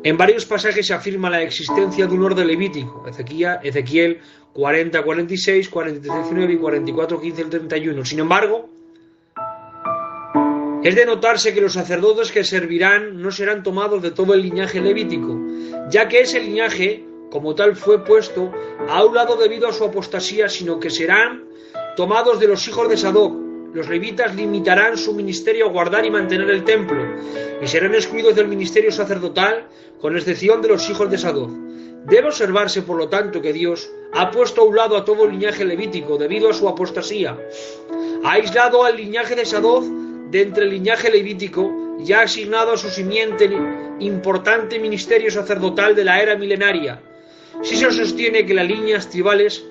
En varios pasajes se afirma la existencia de un orden levítico, Ezequiel 40-46, 43-19 y 44-15-31. Sin embargo, es de notarse que los sacerdotes que servirán no serán tomados de todo el linaje levítico, ya que ese linaje, como tal, fue puesto a un lado debido a su apostasía, sino que serán tomados de los hijos de Sadoc. Los levitas limitarán su ministerio a guardar y mantener el templo, y serán excluidos del ministerio sacerdotal, con excepción de los hijos de Sadoc. Debe observarse, por lo tanto, que Dios ha puesto a un lado a todo el linaje levítico debido a su apostasía. Ha aislado al linaje de Sadoc de entre el linaje levítico y ha asignado a su simiente importante ministerio sacerdotal de la era milenaria. Si se sostiene que las líneas tribales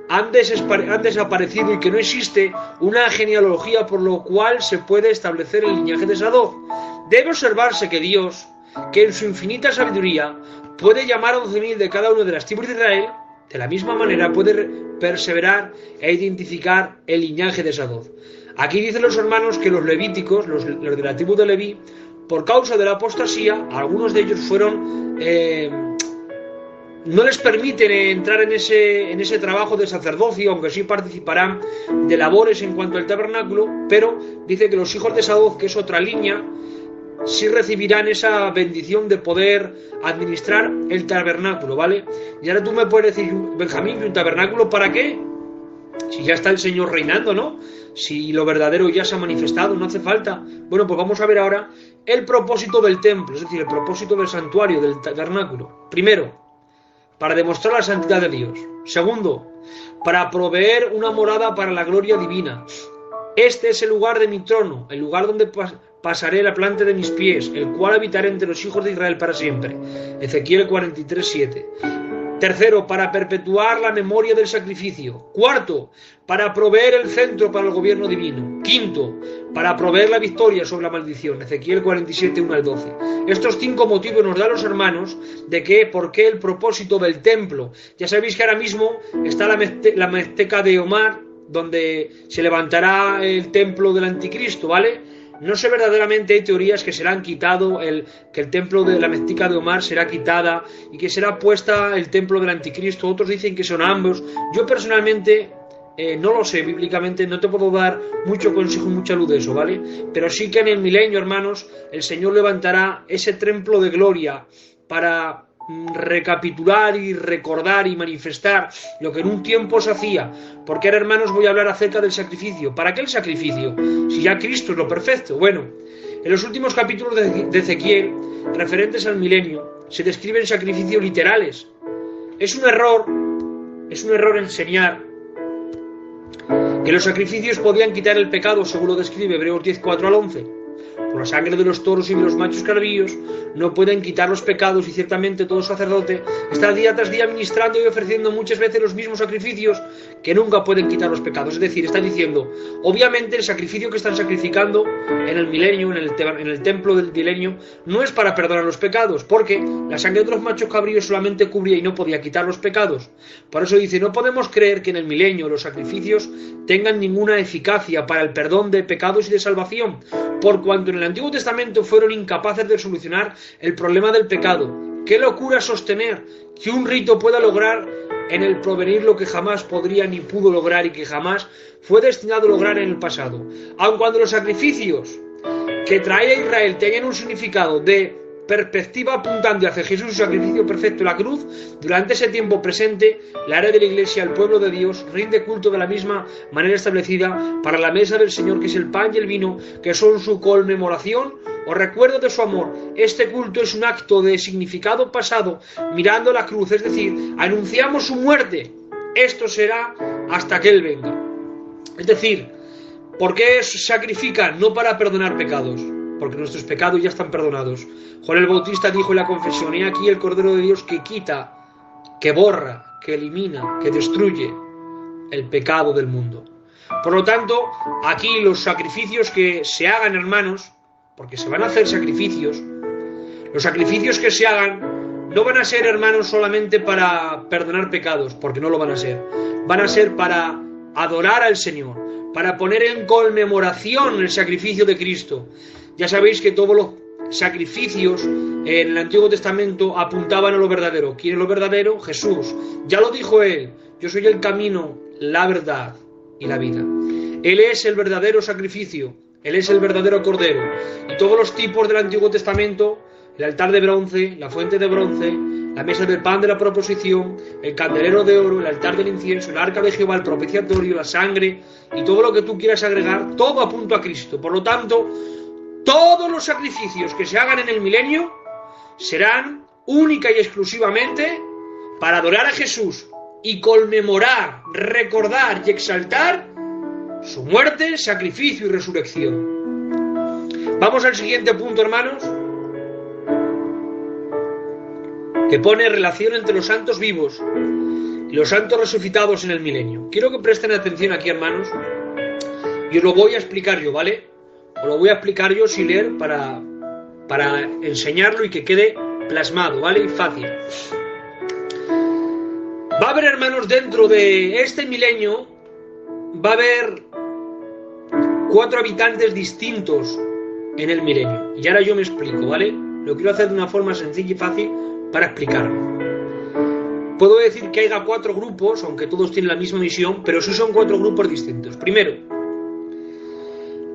han desaparecido y que no existe una genealogía por lo cual se puede establecer el linaje de Sadoc, debe observarse que Dios, que en su infinita sabiduría puede llamar a 12.000 de cada una de las tribus de Israel, de la misma manera puede perseverar e identificar el linaje de Sadoc. Aquí dicen los hermanos que los levíticos, los de la tribu de Leví, por causa de la apostasía, algunos de ellos fueron... no les permiten entrar en ese trabajo de sacerdocio, aunque sí participarán de labores en cuanto al tabernáculo, pero dice que los hijos de Sadoc, que es otra línea, sí recibirán esa bendición de poder administrar el tabernáculo, ¿vale? Y ahora tú me puedes decir, Benjamín, ¿un tabernáculo para qué? Si ya está el Señor reinando, ¿no? Si lo verdadero ya se ha manifestado, no hace falta. Bueno, pues vamos a ver ahora el propósito del templo, es decir, el propósito del santuario, del tabernáculo. Primero, para demostrar la santidad de Dios. Segundo, para proveer una morada para la gloria divina. Este es el lugar de mi trono, el lugar donde pasaré la planta de mis pies, el cual habitaré entre los hijos de Israel para siempre. Ezequiel 43:7. Tercero, para perpetuar la memoria del sacrificio. Cuarto, para proveer el centro para el gobierno divino. Quinto, para proveer la victoria sobre la maldición. Ezequiel 47:1-12. Estos 5 motivos nos dan los hermanos de por qué el propósito del templo. Ya sabéis que ahora mismo está la mezteca de Omar, donde se levantará el templo del anticristo, ¿vale? No sé verdaderamente, hay teorías que serán quitado, que el templo de la mezquita de Omar será quitada y que será puesta el templo del anticristo. Otros dicen que son ambos. Yo personalmente no lo sé, bíblicamente no te puedo dar mucho consejo y mucha luz de eso, ¿vale? Pero sí que en el milenio, hermanos, el Señor levantará ese templo de gloria para recapitular y recordar y manifestar lo que en un tiempo se hacía. Porque ahora, hermanos, voy a hablar acerca del sacrificio. ¿Para qué el sacrificio? Si ya Cristo es lo perfecto. Bueno, en los últimos capítulos de Ezequiel, referentes al milenio, se describen sacrificios literales. Es un error enseñar que los sacrificios podían quitar el pecado, según lo describe Hebreos 10:4-11. Por la sangre de los toros y de los machos cabríos no pueden quitar los pecados, y ciertamente todo sacerdote está día tras día ministrando y ofreciendo muchas veces los mismos sacrificios que nunca pueden quitar los pecados. Es decir, está diciendo, obviamente el sacrificio que están sacrificando en el milenio, en el templo del milenio, no es para perdonar los pecados, porque la sangre de los machos cabríos solamente cubría y no podía quitar los pecados. Por eso dice, no podemos creer que en el milenio los sacrificios tengan ninguna eficacia para el perdón de pecados y de salvación, por cuanto en el Antiguo Testamento fueron incapaces de solucionar el problema del pecado. ¡Qué locura sostener que un rito pueda lograr en el provenir lo que jamás podría ni pudo lograr y que jamás fue destinado a lograr en el pasado! Aun cuando los sacrificios que traía Israel tenían un significado de perspectiva apuntando hacia Jesús, su sacrificio perfecto en la cruz, durante ese tiempo presente, la era de la Iglesia, el pueblo de Dios, rinde culto de la misma manera establecida para la mesa del Señor, que es el pan y el vino, que son su conmemoración o recuerdo de su amor. Este culto es un acto de significado pasado, mirando la cruz, es decir, anunciamos su muerte. Esto será hasta que Él venga. Es decir, ¿por qué sacrifican? No para perdonar pecados, porque nuestros pecados ya están perdonados. Juan el Bautista dijo en la confesión, he aquí el Cordero de Dios que quita, que borra, que elimina, que destruye el pecado del mundo. Por lo tanto, aquí los sacrificios que se hagan, hermanos, porque se van a hacer sacrificios, los sacrificios que se hagan no van a ser, hermanos, solamente para perdonar pecados, porque no lo van a ser. Van a ser para adorar al Señor, para poner en conmemoración el sacrificio de Cristo. Ya sabéis que todos los sacrificios en el Antiguo Testamento apuntaban a lo verdadero. ¿Quién es lo verdadero? Jesús. Ya lo dijo Él, yo soy el camino, la verdad y la vida. Él es el verdadero sacrificio, Él es el verdadero Cordero. Y todos los tipos del Antiguo Testamento, el altar de bronce, la fuente de bronce, la mesa del pan de la proposición, el candelero de oro, el altar del incienso, el arca de Jehová, el propiciatorio, la sangre y todo lo que tú quieras agregar, todo apunta a Cristo. Por lo tanto, todos los sacrificios que se hagan en el milenio serán única y exclusivamente para adorar a Jesús y conmemorar, recordar y exaltar su muerte, sacrificio y resurrección. Vamos al siguiente punto, hermanos, que pone relación entre los santos vivos y los santos resucitados en el milenio. Quiero que presten atención aquí, hermanos, y os lo voy a explicar yo, ¿vale? Os lo voy a explicar yo sin leer para enseñarlo y que quede plasmado, ¿vale? Y fácil. Va a haber, hermanos, dentro de este milenio, va a haber 4 habitantes distintos en el milenio. Y ahora yo me explico, ¿vale? Lo quiero hacer de una forma sencilla y fácil para explicarlo. Puedo decir que haya 4 grupos, aunque todos tienen la misma misión, pero sí son 4 grupos distintos. Primero,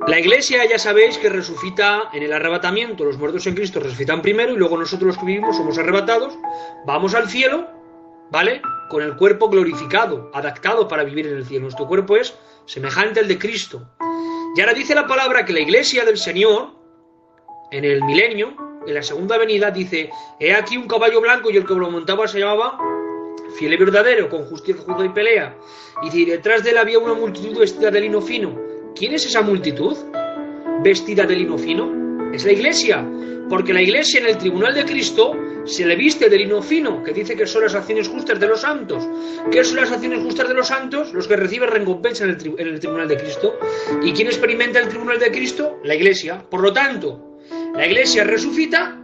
la iglesia, ya sabéis que resucita en el arrebatamiento. Los muertos en Cristo resucitan primero y luego nosotros los que vivimos somos arrebatados, vamos al cielo, ¿vale? Con el cuerpo glorificado, adaptado para vivir en el cielo. Nuestro cuerpo es semejante al de Cristo. Y ahora dice la palabra que la iglesia del Señor, en el milenio, en la segunda venida, dice: he aquí un caballo blanco y el que lo montaba se llamaba Fiel y Verdadero, con justicia, juicio y pelea. Y detrás de él había una multitud vestida de lino fino. ¿Quién es esa multitud vestida de lino fino? Es la iglesia, porque la iglesia en el tribunal de Cristo se le viste de lino fino, que dice que son las acciones justas de los santos. ¿Qué son las acciones justas de los santos? Los que reciben recompensa en el tribunal de Cristo. ¿Y quién experimenta el tribunal de Cristo? La iglesia. Por lo tanto, la iglesia resucita,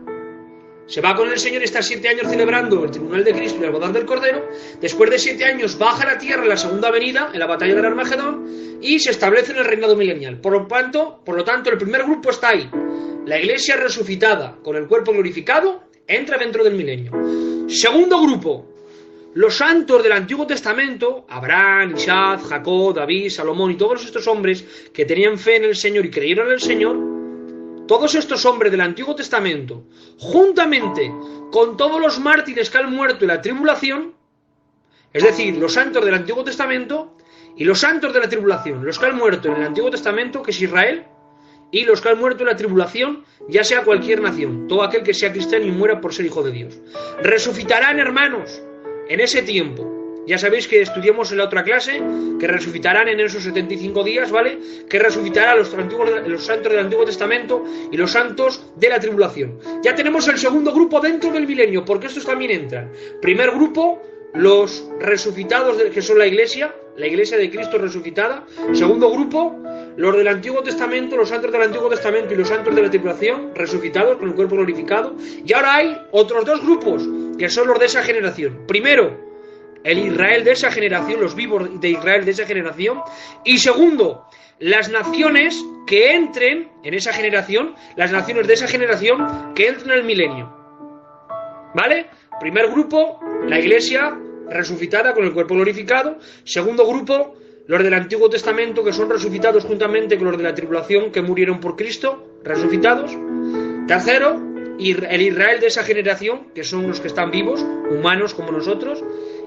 se va con el Señor, está 7 años celebrando el tribunal de Cristo y la boda del Cordero. Después de 7 años baja a la tierra en la segunda venida, en la batalla del Armagedón, y se establece en el reinado milenial. Por lo tanto, el primer grupo está ahí. La iglesia resucitada, con el cuerpo glorificado, entra dentro del milenio. Segundo grupo, los santos del Antiguo Testamento, Abraham, Isaac, Jacob, David, Salomón y todos estos hombres que tenían fe en el Señor y creyeron en el Señor. Todos estos hombres del Antiguo Testamento, juntamente con todos los mártires que han muerto en la tribulación, es decir, los santos del Antiguo Testamento y los santos de la tribulación, los que han muerto en el Antiguo Testamento, que es Israel, y los que han muerto en la tribulación, ya sea cualquier nación, todo aquel que sea cristiano y muera por ser hijo de Dios. Resucitarán, hermanos, en ese tiempo. Ya sabéis que estudiamos en la otra clase que resucitarán en esos 75 días, ¿vale? Que resucitarán los santos del Antiguo Testamento y los santos de la tribulación. Ya tenemos el segundo grupo dentro del milenio, porque estos también entran. Primer grupo, los resucitados, que son la iglesia de Cristo resucitada. Segundo grupo, los del Antiguo Testamento, los santos del Antiguo Testamento y los santos de la tribulación, resucitados con el cuerpo glorificado. Y ahora hay otros 2 grupos, que son los de esa generación. Primero, el Israel de esa generación, los vivos de Israel de esa generación. Y segundo, las naciones que entren en esa generación, las naciones de esa generación que entren en el milenio. ¿Vale? Primer grupo, la iglesia resucitada con el cuerpo glorificado. Segundo grupo, los del Antiguo Testamento, que son resucitados juntamente con los de la tribulación que murieron por Cristo, resucitados. Tercero, el Israel de esa generación, que son los que están vivos, humanos como nosotros.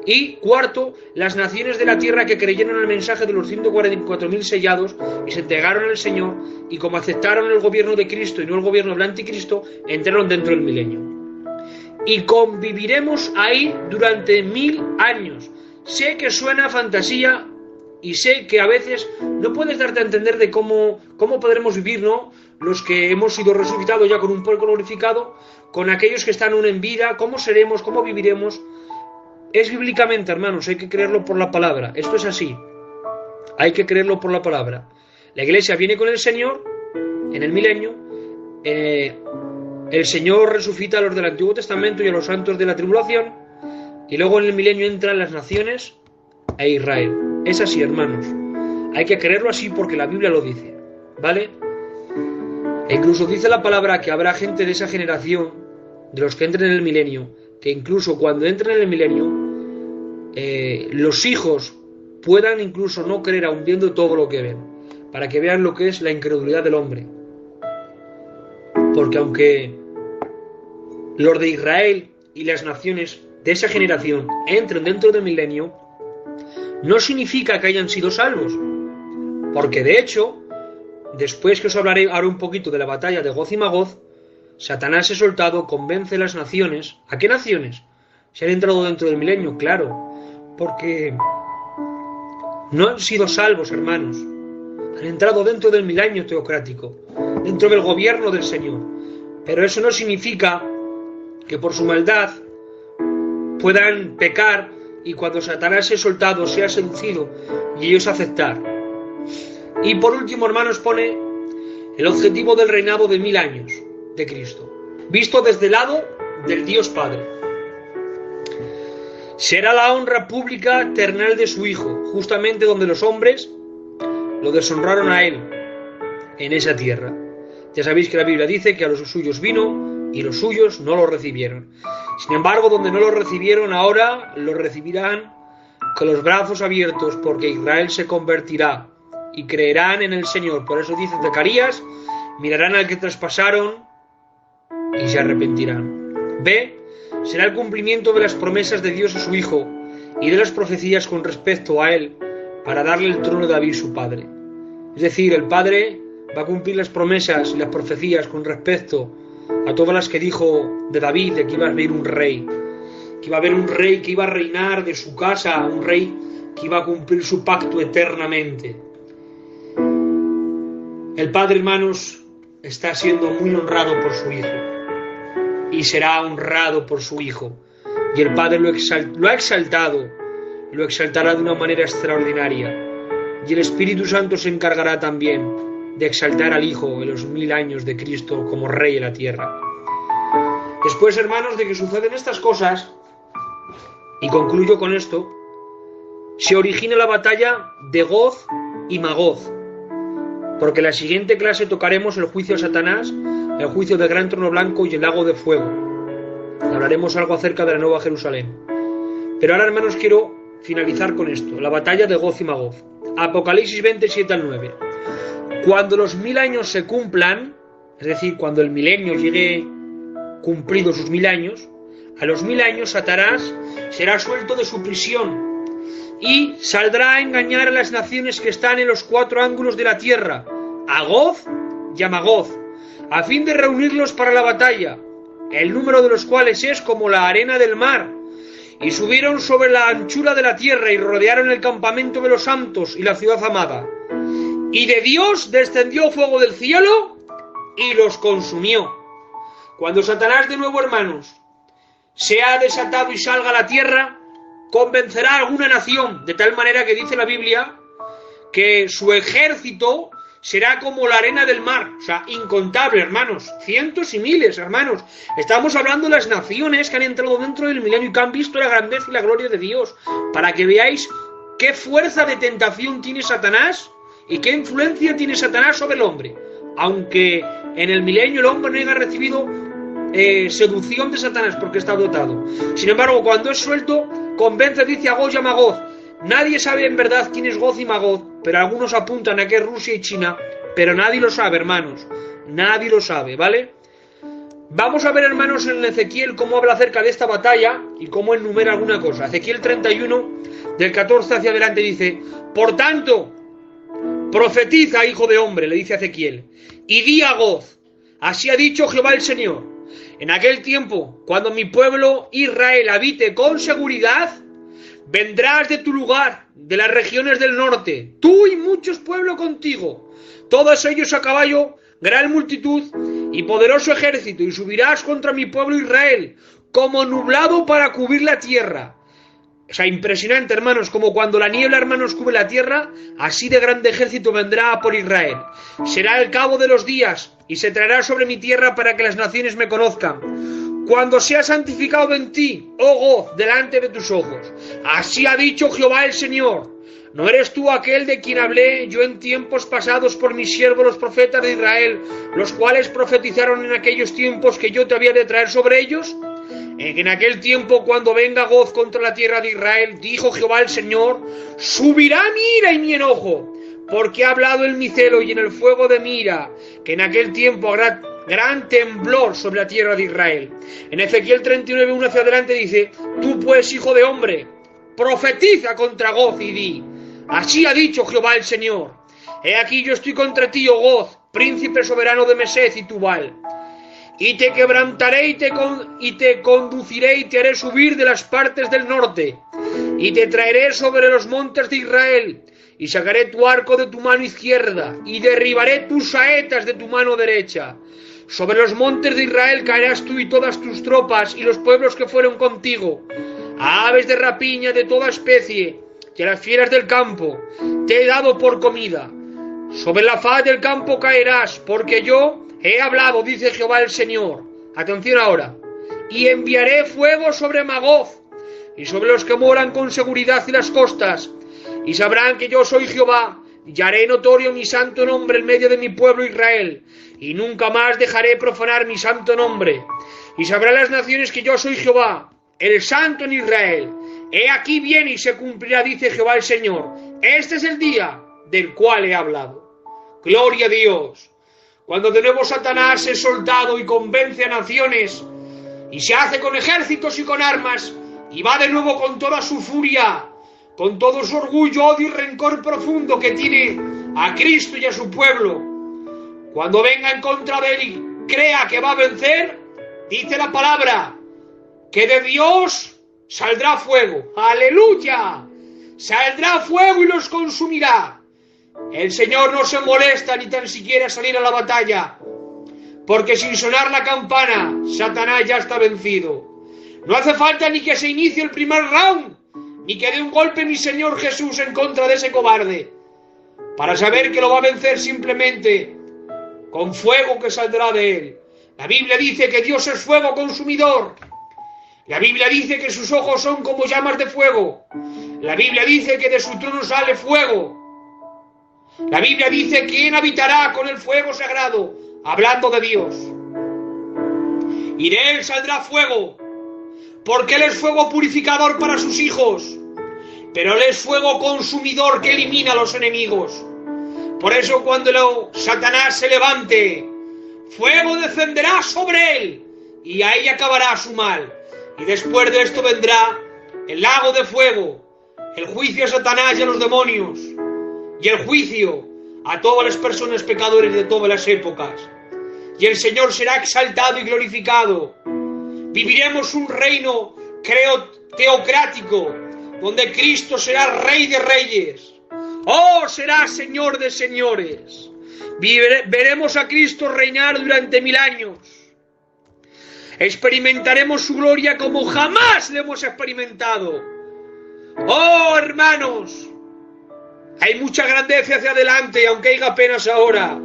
Y cuarto, las naciones de la tierra que creyeron el mensaje de los 144.000 sellados y se entregaron al Señor, y como aceptaron el gobierno de Cristo y no el gobierno del anticristo, entraron dentro del milenio. Y conviviremos ahí durante 1000 años. Sé que suena a fantasía y sé que a veces no puedes darte a entender de cómo podremos vivir, ¿no? Los que hemos sido resucitados ya con un cuerpo glorificado, con aquellos que están aún en vida, cómo seremos, cómo viviremos. Es bíblicamente, hermanos, hay que creerlo por la palabra. Esto es así. Hay que creerlo por la palabra. La iglesia viene con el Señor en el milenio. El Señor resucita a los del Antiguo Testamento y a los santos de la tribulación. Y luego en el milenio entran las naciones e Israel. Es así, hermanos. Hay que creerlo así porque la Biblia lo dice. ¿Vale? E incluso dice la palabra que habrá gente de esa generación, de los que entren en el milenio, que incluso cuando entren en el milenio, los hijos puedan incluso no creer aun viendo todo lo que ven, para que vean lo que es la incredulidad del hombre. Porque aunque los de Israel y las naciones de esa generación entren dentro del milenio, no significa que hayan sido salvos, porque de hecho, después que os hablaré ahora un poquito de la batalla de Goz y Magog, Satanás es soltado, convence a las naciones. ¿A qué naciones? Si han entrado dentro del milenio, claro, porque no han sido salvos, hermanos. Han entrado dentro del milenio teocrático, dentro del gobierno del Señor. Pero eso no significa que por su maldad puedan pecar y cuando Satanás sea soltado, sea seducido y ellos aceptar. Y por último, hermanos, pone el objetivo del reinado de 1000 años de Cristo, visto desde el lado del Dios Padre. Será la honra pública terrenal de su Hijo, justamente donde los hombres lo deshonraron a Él, en esa tierra. Ya sabéis que la Biblia dice que a los suyos vino y los suyos no lo recibieron. Sin embargo, donde no lo recibieron, ahora lo recibirán con los brazos abiertos, porque Israel se convertirá y creerán en el Señor. Por eso dice Zacarías, mirarán al que traspasaron y se arrepentirán. B. Será el cumplimiento de las promesas de Dios a su Hijo y de las profecías con respecto a Él, para darle el trono de David su padre. Es decir, el Padre va a cumplir las promesas y las profecías con respecto a todas las que dijo de David, de que iba a haber un rey, que iba a haber un rey que iba a reinar de su casa, un rey que iba a cumplir su pacto eternamente. El Padre, hermanos, está siendo muy honrado por su Hijo y será honrado por su Hijo, y el Padre lo ha exaltado, lo exaltará de una manera extraordinaria, y el Espíritu Santo se encargará también de exaltar al Hijo en los 1000 años de Cristo como Rey de la tierra. Después, hermanos, de que suceden estas cosas, y concluyo con esto, se origina la batalla de Goz y Magoz, porque en la siguiente clase tocaremos el juicio a Satanás, el juicio del gran trono blanco y el lago de fuego. Hablaremos algo acerca de la Nueva Jerusalén. Pero ahora, hermanos, quiero finalizar con esto, la batalla de Goz y Magoz. Apocalipsis 27 al 9. Cuando los 1000 años se cumplan, es decir, cuando el milenio llegue cumplidos sus 1000 años, a los 1000 años Satanás será suelto de su prisión y saldrá a engañar a las naciones que están en los 4 ángulos de la tierra, a Goz y a Magoz, a fin de reunirlos para la batalla, el número de los cuales es como la arena del mar. Y subieron sobre la anchura de la tierra y rodearon el campamento de los santos y la ciudad amada. Y de Dios descendió fuego del cielo y los consumió. Cuando Satanás, de nuevo, hermanos, sea desatado y salga a la tierra, convencerá a alguna nación, de tal manera que dice la Biblia que su ejército será como la arena del mar, o sea, incontable, hermanos, cientos y miles, hermanos. Estamos hablando de las naciones que han entrado dentro del milenio y que han visto la grandeza y la gloria de Dios, para que veáis qué fuerza de tentación tiene Satanás y qué influencia tiene Satanás sobre el hombre. Aunque en el milenio el hombre no haya recibido seducción de Satanás porque está dotado. Sin embargo, cuando es suelto, convence, dice, a Goz y a Magoz. Nadie sabe en verdad quién es Goz y Magoz, pero algunos apuntan a que es Rusia y China, pero nadie lo sabe, hermanos. Nadie lo sabe, ¿vale? Vamos a ver, hermanos, en Ezequiel cómo habla acerca de esta batalla y cómo enumera alguna cosa. Ezequiel 31, del 14 hacia adelante, dice: por tanto, profetiza, hijo de hombre, le dice a Ezequiel, y di a Goz, así ha dicho Jehová el Señor, en aquel tiempo, cuando mi pueblo Israel habite con seguridad, vendrás de tu lugar, de las regiones del norte, tú y muchos pueblos contigo, todos ellos a caballo, gran multitud y poderoso ejército, y subirás contra mi pueblo Israel, como nublado para cubrir la tierra. O sea, impresionante, hermanos, como cuando la niebla, hermanos, cubre la tierra, así de grande ejército vendrá por Israel. Será el cabo de los días, y se traerá sobre mi tierra para que las naciones me conozcan. Cuando sea santificado en ti, oh Goz, delante de tus ojos. Así ha dicho Jehová el Señor. ¿No eres tú aquel de quien hablé yo en tiempos pasados por mis siervos los profetas de Israel, los cuales profetizaron en aquellos tiempos que yo te había de traer sobre ellos? En aquel tiempo, cuando venga Goz contra la tierra de Israel, dijo Jehová el Señor, subirá mi ira y mi enojo, porque ha hablado en mi celo y en el fuego de mi ira, que en aquel tiempo habrá gran temblor sobre la tierra de Israel. En Ezequiel 39, 1 hacia adelante dice: tú pues, hijo de hombre, profetiza contra Goz y di, así ha dicho Jehová el Señor, he aquí yo estoy contra ti, oh Goz, príncipe soberano de Mesec y Tubal. y te quebrantaré y te conduciré y te haré subir de las partes del norte, y te traeré sobre los montes de Israel, y sacaré tu arco de tu mano izquierda, y derribaré tus saetas de tu mano derecha. Sobre los montes de Israel caerás tú y todas tus tropas, y los pueblos que fueron contigo, a aves de rapiña de toda especie, y a las fieras del campo, te he dado por comida. Sobre la faz del campo caerás, porque yo he hablado, dice Jehová el Señor. Atención ahora. Y enviaré fuego sobre Magoz, y sobre los que moran con seguridad en las costas, y sabrán que yo soy Jehová, y haré notorio mi santo nombre en medio de mi pueblo Israel, y nunca más dejaré profanar mi santo nombre. Y sabrán las naciones que yo soy Jehová, el santo en Israel. He aquí viene y se cumplirá, dice Jehová el Señor. Este es el día del cual he hablado. Gloria a Dios. Cuando de nuevo Satanás es soldado y convence a naciones, y se hace con ejércitos y con armas, y va de nuevo con toda su furia, con todo su orgullo, odio y rencor profundo que tiene a Cristo y a su pueblo. Cuando venga en contra de él y crea que va a vencer, dice la palabra, que de Dios saldrá fuego. ¡Aleluya! Saldrá fuego y los consumirá. El Señor no se molesta ni tan siquiera salir a la batalla, porque sin sonar la campana, Satanás ya está vencido. No hace falta ni que se inicie el primer round, ni que dé un golpe mi Señor Jesús en contra de ese cobarde, para saber que lo va a vencer simplemente con fuego que saldrá de él. La Biblia dice que Dios es fuego consumidor. La Biblia dice que sus ojos son como llamas de fuego. La Biblia dice que de su trono sale fuego. La Biblia dice quién habitará con el fuego sagrado, hablando de Dios. Y de él saldrá fuego, porque él es fuego purificador para sus hijos, pero él es fuego consumidor que elimina a los enemigos. Por eso cuando Satanás se levante, fuego descenderá sobre él, y ahí acabará su mal. Y después de esto vendrá el lago de fuego, el juicio a Satanás y a los demonios, y el juicio a todas las personas pecadores de todas las épocas. Y el Señor será exaltado y glorificado. Viviremos un reino teocrático, donde Cristo será Rey de Reyes. ¡Oh, será Señor de Señores! Veremos a Cristo reinar durante 1000 años. Experimentaremos su gloria como jamás le hemos experimentado. ¡Oh, hermanos! Hay mucha grandeza hacia adelante, aunque haya penas ahora.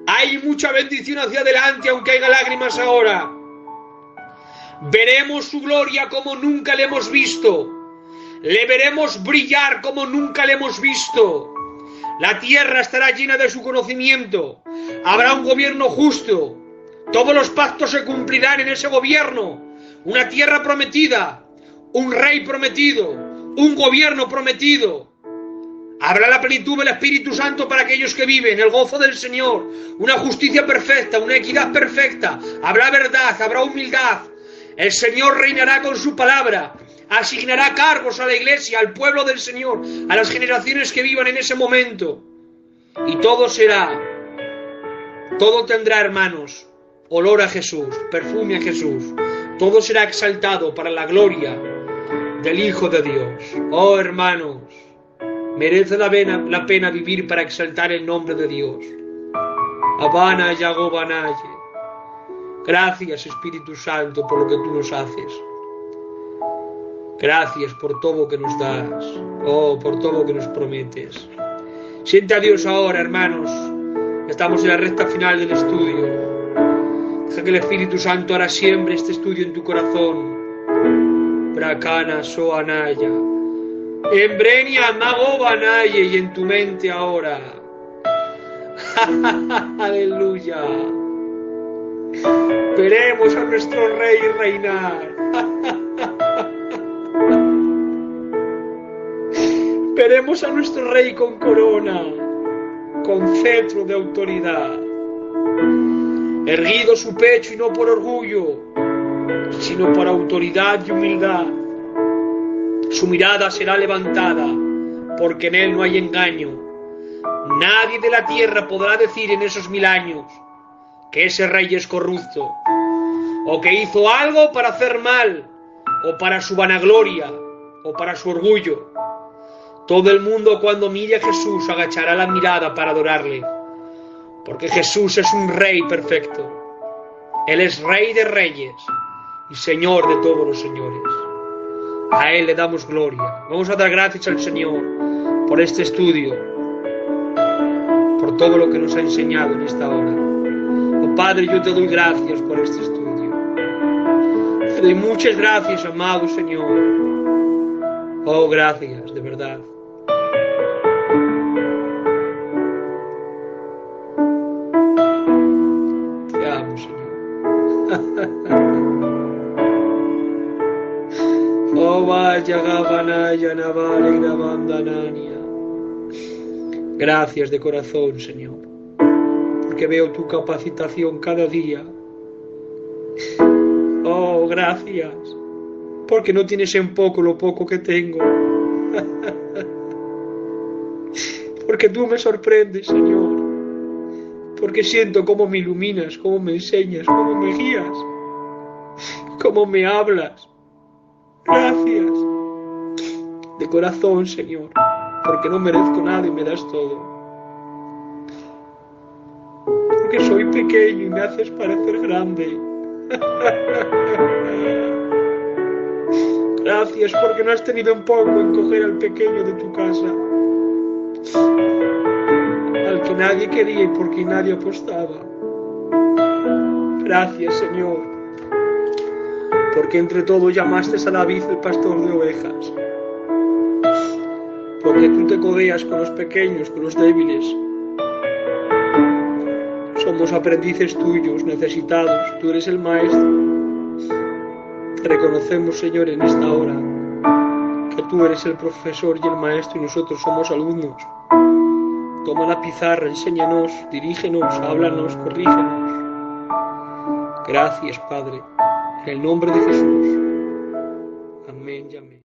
Hay mucha bendición hacia adelante, aunque haya lágrimas ahora. Veremos su gloria como nunca le hemos visto. Le veremos brillar como nunca le hemos visto. La tierra estará llena de su conocimiento. Habrá un gobierno justo. Todos los pactos se cumplirán en ese gobierno. Una tierra prometida, un rey prometido, un gobierno prometido. Habrá la plenitud del Espíritu Santo para aquellos que viven, el gozo del Señor, una justicia perfecta, una equidad perfecta. Habrá verdad, habrá humildad. El Señor reinará con su palabra. Asignará cargos a la iglesia, al pueblo del Señor, a las generaciones que vivan en ese momento. Y todo tendrá, hermanos, olor a Jesús, perfume a Jesús. Todo será exaltado para la gloria del Hijo de Dios. Oh, hermanos, merece la pena vivir para exaltar el nombre de Dios. Habana Yagobanaye. Gracias, Espíritu Santo, por lo que tú nos haces. Gracias por todo lo que nos das. Oh, por todo lo que nos prometes. Siente a Dios ahora, hermanos. Estamos en la recta final del estudio. Deja que el Espíritu Santo ahora siembre este estudio en tu corazón. Bracana Soanaya. Embrenia Magobanaye, y en tu mente ahora. Aleluya. Veremos a nuestro Rey reinar. Veremos a nuestro Rey con corona, con cetro de autoridad. Erguido su pecho y no por orgullo, sino por autoridad y humildad. Su mirada será levantada, porque en él no hay engaño. Nadie de la tierra podrá decir en esos 1000 años que ese rey es corrupto, o que hizo algo para hacer mal, o para su vanagloria, o para su orgullo. Todo el mundo cuando mire a Jesús agachará la mirada para adorarle, porque Jesús es un rey perfecto. Él es rey de reyes y señor de todos los señores. A Él le damos gloria. Vamos a dar gracias al Señor por este estudio, por todo lo que nos ha enseñado en esta hora. Oh Padre, yo te doy gracias por este estudio. Te doy muchas gracias, amado Señor. Oh, gracias, de verdad. Te amo, Señor. Oh, vaya gabanaya navale grabandanania. Gracias de corazón, Señor, porque veo tu capacitación cada día. Oh, gracias, porque no tienes en poco lo poco que tengo. Porque tú me sorprendes, Señor, porque siento cómo me iluminas, cómo me enseñas, cómo me guías, cómo me hablas. Gracias de corazón, Señor, porque no merezco nada y me das todo. Porque soy pequeño y me haces parecer grande. Gracias porque no has tenido en poco en coger al pequeño de tu casa, al que nadie quería y por quien nadie apostaba. Gracias, Señor, porque entre todos llamaste a David el pastor de ovejas, porque tú te codeas con los pequeños, con los débiles. Somos aprendices tuyos, necesitados, tú eres el maestro. Te reconocemos, Señor, en esta hora, que tú eres el profesor y el maestro y nosotros somos alumnos. Toma la pizarra, enséñanos, dirígenos, háblanos, corrígenos. Gracias, Padre, en el nombre de Jesús. Amén y amén.